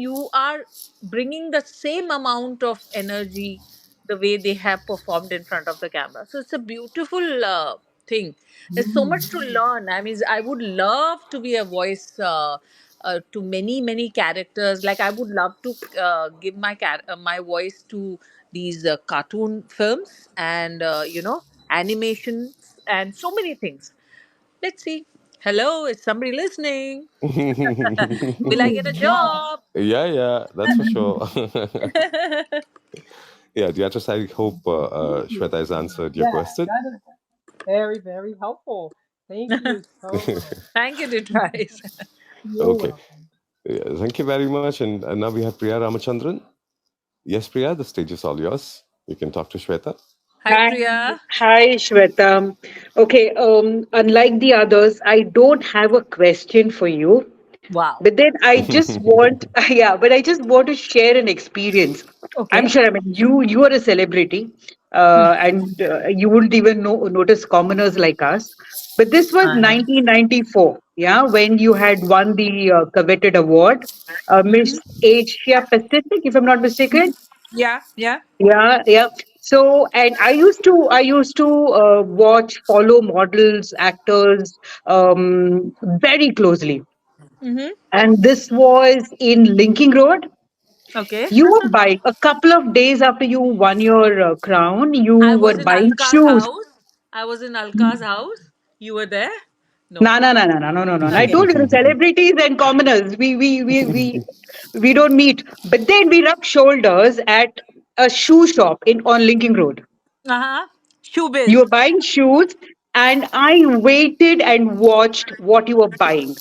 you are bringing the same amount of energy the way they have performed in front of the camera. So it's a beautiful thing. There's so much Mm. to learn. I mean, I would love to be a voice to many characters. Like I would love to give my voice to these cartoon films and animations and so many things. Let's see. Hello, is somebody listening? Will I Ooh, get a yeah. job? Yeah, yeah, that's for sure. Yeah, Beatrice, I hope Thank you. Shweta has answered your Yeah, question. that is very, very helpful. Thank you so much. Thank you, Detrice. You're Okay. welcome. Yeah, thank you very much. And now we have Priya Ramachandran. Yes, Priya, the stage is all yours. You can talk to Shweta. Hi, Hi, Priya. hi, Shweta. Okay, unlike the others, I don't have a question for you, Wow. but then I just want, yeah, but I just want to share an experience. I'm Okay. sure, I mean, you are a celebrity, and you wouldn't even notice commoners like us. But this was I know. 1994, yeah, when you had won the coveted award, Miss Asia Pacific, if I'm not mistaken. Yeah, yeah. Yeah, yeah. So, and I used to follow models, actors, very closely. Mm-hmm. And this was in Linking Road. Okay. You were buying a couple of days after you won your crown. You I were was in buying Alka's shoes. house. I was in Alka's house. You were there? No. No, no, no, no, no, no, no, no. I Okay. told you the celebrities and commoners. We don't meet. But then we rubbed shoulders at a shoe shop in on Linking Road. Uh-huh. You Showbiz. were buying shoes, and I waited and watched what you were buying.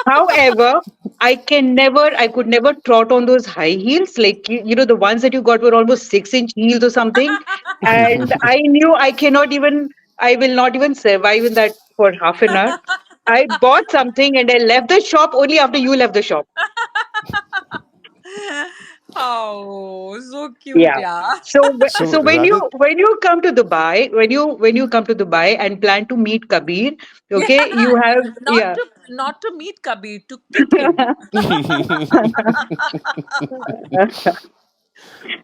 However, I could never trot on those high heels. Like, the ones that you got were almost 6-inch heels or something. And I knew I will not even survive in that for half an hour. I bought something and I left the shop only after you left the shop. Oh, so cute, Yeah. yeah. So, So so when rather, you come to Dubai, when you come to Dubai and plan to meet Kabir, Yeah. okay, you have, Not yeah. to not to meet Kabir, to kick him.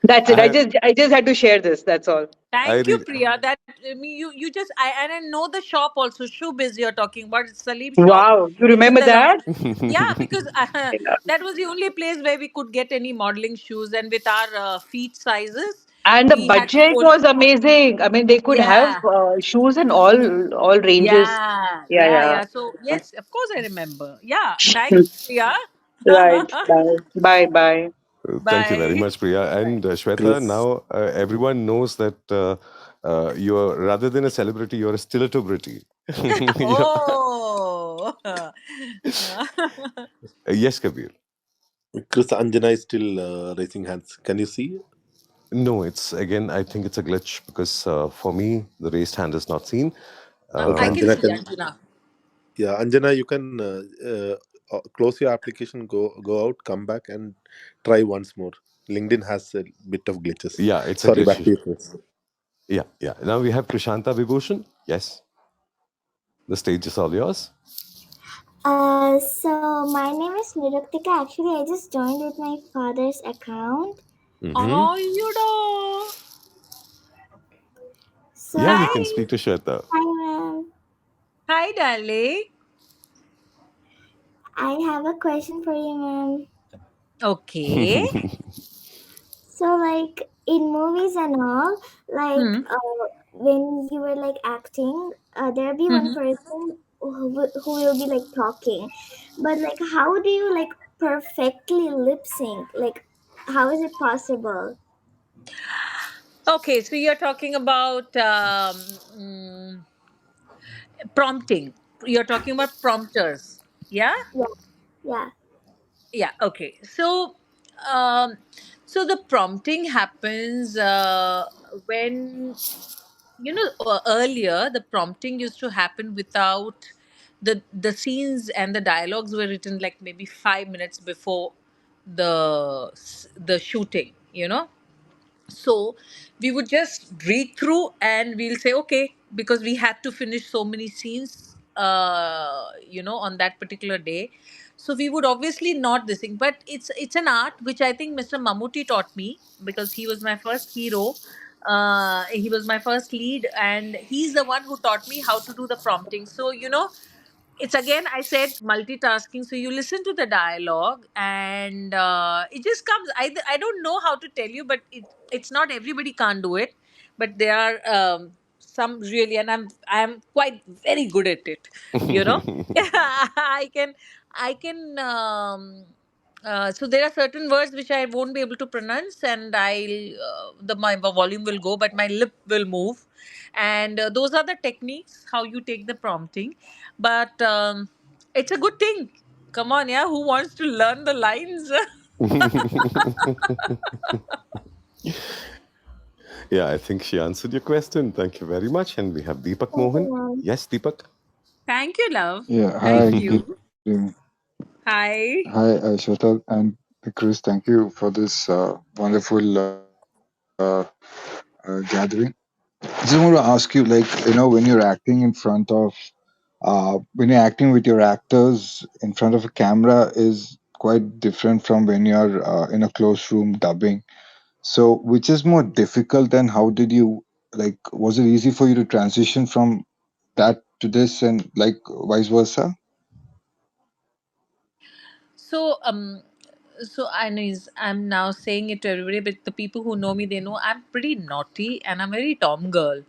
That's it. I I just I just had to share this. That's all. I Thank you, really Priya. That I mean, you just I know the shop also. Showbiz you're talking about. It's Salim shop. Wow, you It's in remember the that? last. Yeah, because Yeah. that was the only place where we could get any modeling shoes, and with our feet sizes, And the we had to budget go. was amazing. I mean, they could have Yeah, shoes in all ranges. yeah, Yeah, yeah, yeah. yeah. So yes, of course I remember. Yeah, thanks, Priya. Right. Bye. Bye. Bye. thank you very Bye. much, Priya. Bye. And Shweta, Chris. now everyone knows that You're rather than a celebrity, you're a stilettobrity. Yeah. Oh. Yes, Kabir. Chris, Anjana is still raising hands. Can you see? No, it's again. I think it's a glitch because for me, the raised hand is not seen. Okay, I can Anjana see can. Anjana. Yeah, Anjana, you can close your application, go out, come back, and try once more. LinkedIn has a bit of glitches. Yeah, it's a Sorry, back glitch. to you, Chris. Yeah, yeah. Now we have Krishanta Vibhushan. Yes, the stage is all yours. So my name is Niruktika. Actually, I just joined with my father's account. Mm-hmm. Oh, you know. So Yeah, you Hi. can speak to Shweta. hi, ma'am. Hi, darling. I have a question for you, ma'am. Okay. So, like in movies and all, like Hmm. when you were like acting, there'll be one Hmm. person who will be like talking, but like how do you like perfectly lip sync? Like, how is it possible? Okay, so you're talking about prompting. You're talking about prompters. Yeah? Yeah, yeah. Yeah, okay. Um, so the prompting happens when, earlier the prompting used to happen without the scenes and the dialogues were written like maybe 5 minutes before the shooting, so we would just read through and we'll say okay, because we had to finish so many scenes on that particular day. So we would obviously not this thing, but it's an art which I think Mr. Mammootty taught me, because he was my first hero. He was my first lead, and he's the one who taught me how to do the prompting. So it's again, I said, multitasking. So you listen to the dialogue and it just comes. I don't know how to tell you, but it's not everybody can't do it, but there are some really, and I'm quite very good at it, you know. I can so there are certain words which I won't be able to pronounce, and my volume will go, but my lip will move, and those are the techniques how you take the prompting. But it's a good thing. Come on, yeah. Who wants to learn the lines? Yeah, I think she answered your question. Thank you very much. And we have Deepak Thank you, Mohan. ma'am. Yes, Deepak. Thank you, love. Yeah, hi, Thank good you. evening. Hi. Hi, Shweta and Chris. Thank you for this wonderful gathering. Just want to ask you, like, when you're acting in front of, when you're acting with your actors in front of a camera is quite different from when you're in a closed room dubbing. So, which is more difficult, and how did you, like, was it easy for you to transition from that to this, and like vice versa? So I know I'm now saying it to everybody, but the people who know me, they know I'm pretty naughty and I'm very Tom girl.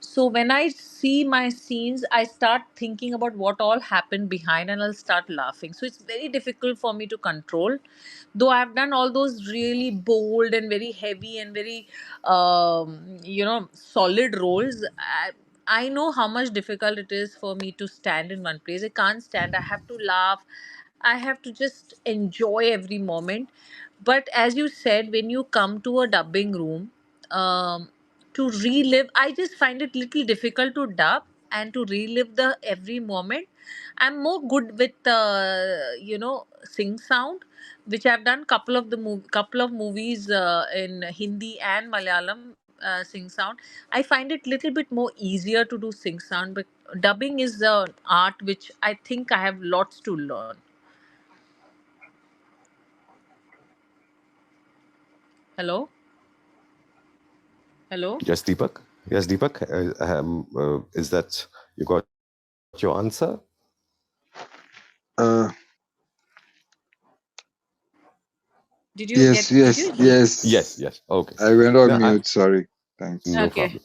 So when I see my scenes, I start thinking about what all happened behind, and I'll start laughing. So it's very difficult for me to control. Though I've done all those really bold and very heavy and very solid roles, I know how much difficult it is for me to stand in one place. I can't stand. I have to laugh. I have to just enjoy every moment. But as you said, when you come to a dubbing room, to relive, I just find it little difficult to dub and to relive the every moment. I'm more good with sing sound, which I've done couple of movies in Hindi and Malayalam sing sound. I find it little bit more easier to do sing sound, but dubbing is the art which I think I have lots to learn. Hello, hello. Yes, Deepak. Yes, Deepak. Is that you got your answer? Uh, Did you yes, get? Did yes, you? Yes, yes. yes. Okay. I went No, on mute. Sorry. Thanks. no Okay. problem.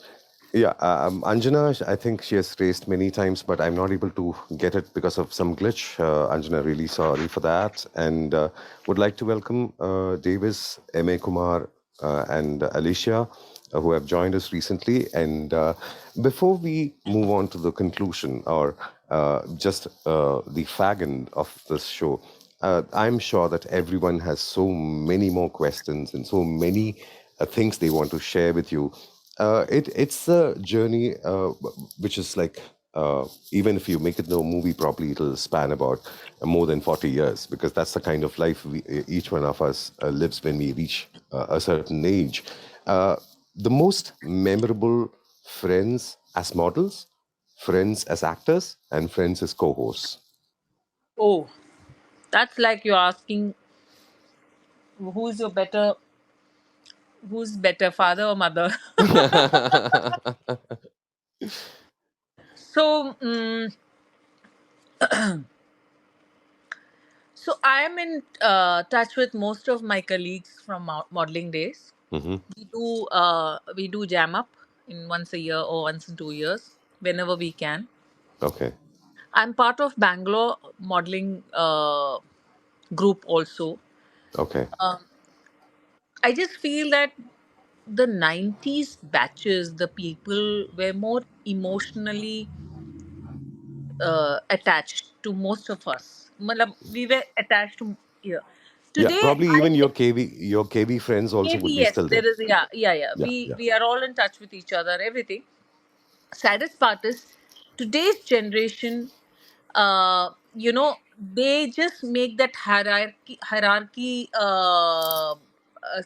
Yeah, Anjana, I think she has raised many times, but I'm not able to get it because of some glitch. Anjana, really sorry for that. And would like to welcome Davis M.A. Kumar and Alicia, who have joined us recently. And before we move on to the conclusion or just the fag end of this show, I'm sure that everyone has so many more questions and so many things they want to share with you. It's a journey which is like, even if you make it no movie properly, it'll span about more than 40 years, because that's the kind of life each one of us lives when we reach a certain age. Uh, the most memorable friends as models, friends as actors, and friends as co-hosts. Oh, that's like you're asking who's your better, who's better, father or mother? So, so I am in touch with most of my colleagues from modeling days. Hmm. We do jam up in once a year or once in 2 years, whenever we can. Okay. I'm part of Bangalore modeling group also. Okay. Um, I just feel that the 90s batches, the people were more emotionally attached to most of us. Matlab, we were attached to, yeah. Yeah, Today, probably I even your KB friends also would maybe be yes, still there there. is, yeah, yeah, yeah. Yeah, We yeah. we are all in touch with each other. Everything. Saddest part is today's generation. They just make that hierarchy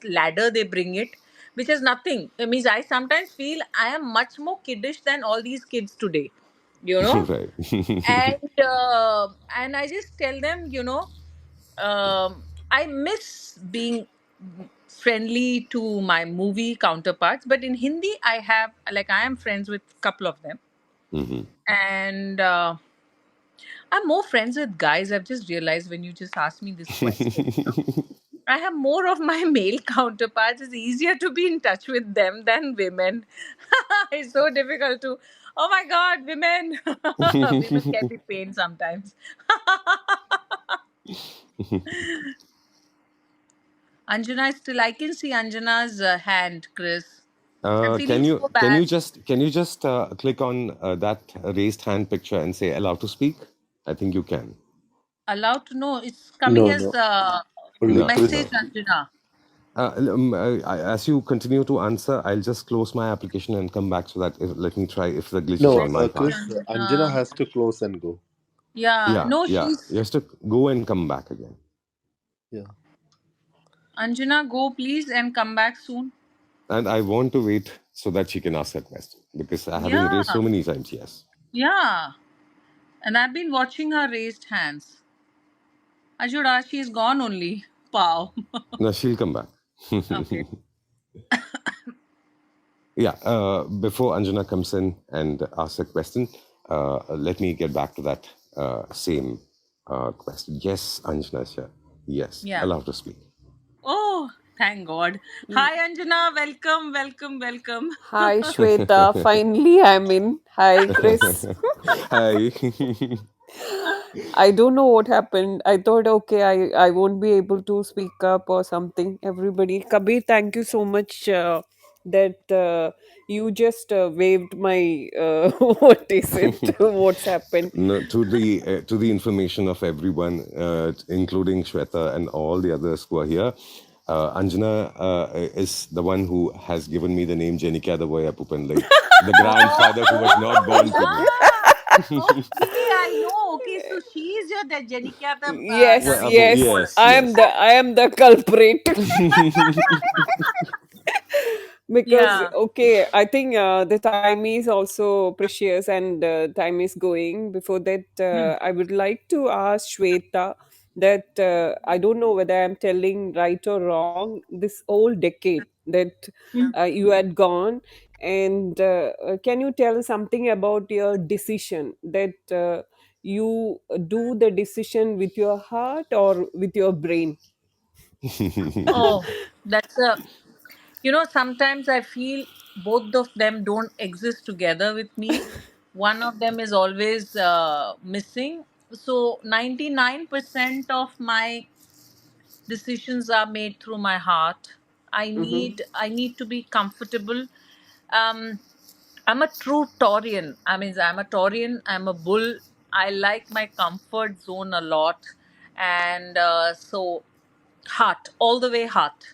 ladder. They bring it, which is nothing. It means I sometimes feel I am much more kiddish than all these kids today. You know, Right. and I just tell them, I miss being friendly to my movie counterparts, but in Hindi I am friends with couple of them, Hmm. and I'm more friends with guys. I've just realized when you just asked me this question. I have more of my male counterparts. It's easier to be in touch with them than women. It's so difficult to. Oh my God, women! Women can be pain sometimes. Anjana is still. I can see Anjana's hand, Chris. I'm Can feeling you so can bad. you just click on that raised hand picture and say allow to speak? I think you can. Allowed to know. It's coming No, as no. a Only No, Chris. message, no. Anjana. As you continue to answer, I'll just close my application and come back so that let me try if the glitch is No, on my Message, part. Chris. Anjana Anjana. has to close and go. Yeah. Yeah, No, yeah. she's. You have to go and come back again. Yeah. Anjana, go please and come back soon. And I want to wait so that she can ask that question because having Yeah. raised so many times, yes. Yeah. And I've been watching her raised hands. Ajura, she's gone only. Pow. No, she'll come back. Okay. Yeah, before Anjana comes in and asks a question, let me get back to that same question. Yes, Anjana is here. Yes, Yeah. allow to speak. Oh, thank God. Y- Hi, Anjana. Welcome, welcome, welcome. Hi, Shweta. Finally, I'm in. Hi, Chris. Hi. I don't know what happened. I thought, okay, I won't be able to speak up or something. Everybody, Kabir, thank you so much that you just waved my what is it? What's happened? No, to the information of everyone, including Shweta and all the others who are here, Anjana is the one who has given me the name Jenika the Voya Pupanlai, the grandfather who was not born to me. Okay, I know. Okay, so she is your the Jenica Yes, Well, the yes. Paul. yes, yes. I am the culprit. Because Yeah. okay, I think the time is also precious and time is going. Before that, Hmm. I would like to ask Shweta that I don't know whether I'm telling right or wrong. This whole decade that Hmm. you had gone, and can you tell something about your decision that you do the decision with your heart or with your brain? Oh, that's a. Sometimes I feel both of them don't exist together with me. One of them is always missing. So 99% of my decisions are made through my heart. Mm-hmm. I need to be comfortable. um I'm a true Taurian. I mean, I'm a Taurian. I'm a bull. I like my comfort zone a lot, and so heart, all the way heart.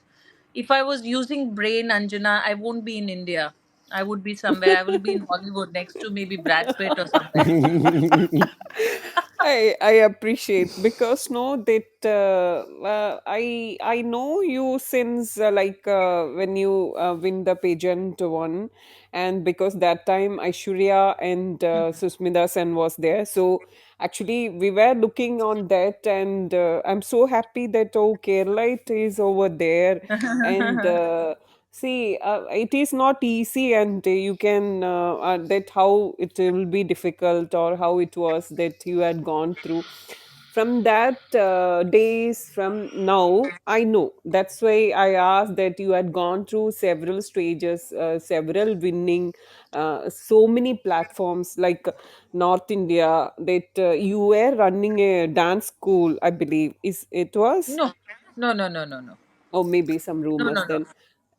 If I was using brain, Anjana, I won't be in India. I would be somewhere. I will be in Hollywood next to maybe Brad Pitt or somewhere. I appreciate because no that I know you since when you win the pageant one, and because that time Aishwarya and Susmita Sen was there, so actually we were looking on that, and I'm so happy that oh Kerala is over there, and see it is not easy, and you can that how it will be difficult or how it was that you had gone through from that days from now. I know that's why I asked that you had gone through several stages, several winning, so many platforms like North India, that you were running a dance school, I believe is it was, No, no, no, no, no, no, or maybe some no, rumors no, no. then.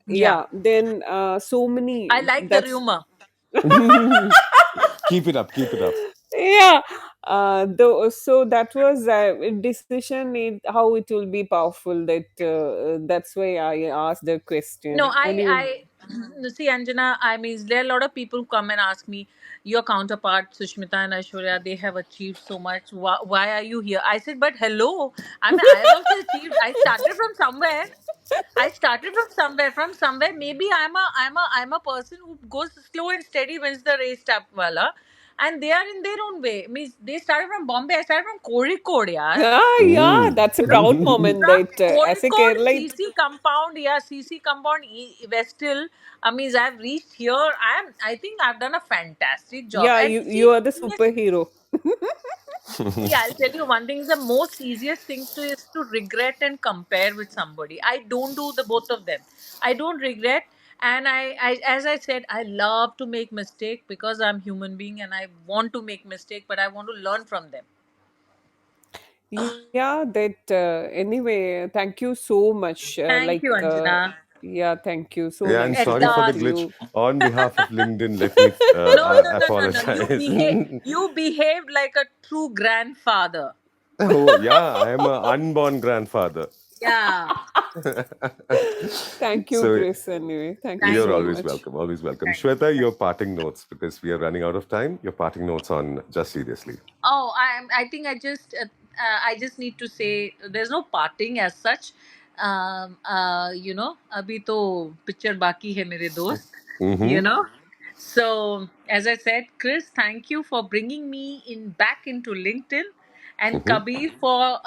Yeah, Yeah, then so many, I like the that's rumor. Keep it up, keep it up. yeah, though, so that was a decision, how it will be powerful, that that's why I asked the No, question anyway. see, Anjana, I mean, there are a lot of people who come and ask me, your counterpart, Sushmita and Aishwarya, they have achieved so much. Why are you here? I said, but hello. I mean, I have also achieved. I started from somewhere. I started from somewhere. From somewhere, maybe I'm a person who goes slow and steady, wins the race tap wala. And they are in their own way. Means they started from Bombay. I started from Kozhikode, yaar. Ah, yeah, Mm. that's a You know, proud moment from that as a Kozhikode, Keralite. CC compound, yeah, CC compound, Westill. I mean, I've reached here. I think I've done a fantastic job. Yeah, And you see, are the yes, superhero. see, I'll tell you one thing. The most easiest thing to is to regret and compare with somebody. I don't do the both of them. I don't regret, and as I said, I love to make mistake because I'm human being and I want to make mistake, but I want to learn from them. Yeah, that anyway, thank you so much. Thank you, Anjana. Yeah, thank you. So Yeah, and nice to sorry for talk the to Exhaust. glitch. you. On behalf of LinkedIn, let me No, no, no, no, no. apologize. You behaved like a true grandfather. Oh, yeah, I am a unborn grandfather. Yeah. Thank you, So Chris. Anyway, thank you Thank you're so you. always much. welcome, always welcome. Thank you. Shweta, your parting notes, because we are running out of time. Your parting notes on Just Seriously. Oh, I think I just need to say there's no parting as such. You know, अभी तो picture बाकी है मेरे दोस्त. You Mm-hmm. know. So as I said, Chris, thank you for bringing me in back into LinkedIn, and Mm-hmm. Kabir for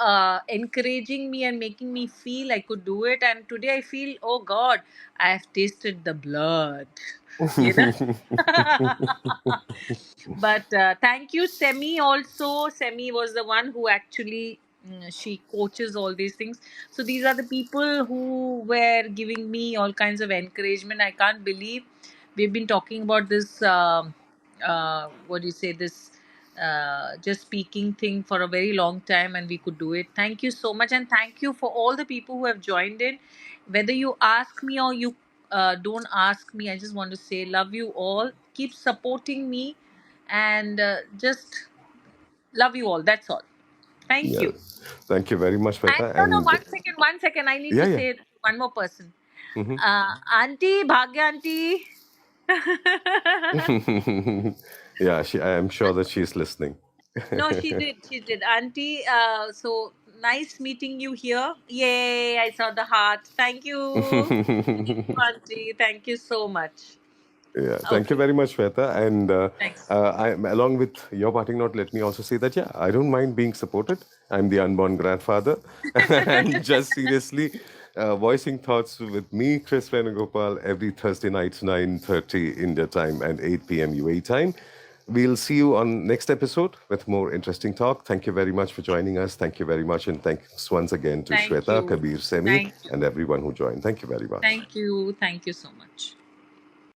encouraging me and making me feel I could do it. And today I feel, oh God, I have tasted the blood. You know. But thank you, Semi. Also, Semi was the one who actually she coaches all these things. So these are the people who were giving me all kinds of encouragement. I can't believe we've been talking about this. What do you say? This just speaking thing for a very long time, and we could do it. Thank you so much, and thank you for all the people who have joined in. Whether you ask me or you don't ask me, I just want to say love you all. Keep supporting me and just love you all. That's all. Thank Yeah. you. Thank you very much, And Shweta. no, no, And 1 second, 1 second. I need yeah, to yeah. say one more person. Mm-hmm. Auntie, Bhagya Auntie. Yeah, I am sure that she's listening. No, she did. She did. Auntie, so nice meeting you here. Yay, I saw the heart. Thank you. Thank you, Auntie. Thank you so much. Yeah, thank you Okay, very much, Shweta. And thanks. along with your parting note, let me also say that, yeah, I don't mind being supported. I'm the unborn grandfather. And just seriously, voicing thoughts with me, Chris Venugopal, every Thursday night, 9:30 India time and 8 p.m. UAE time. We'll see you on next episode with more interesting talk. Thank you very much for joining us. Thank you very much. And thanks once again to Thank Shweta, you. Kabir, Semi, Thank you. and everyone who joined. Thank you very much. Thank you. Thank you so much.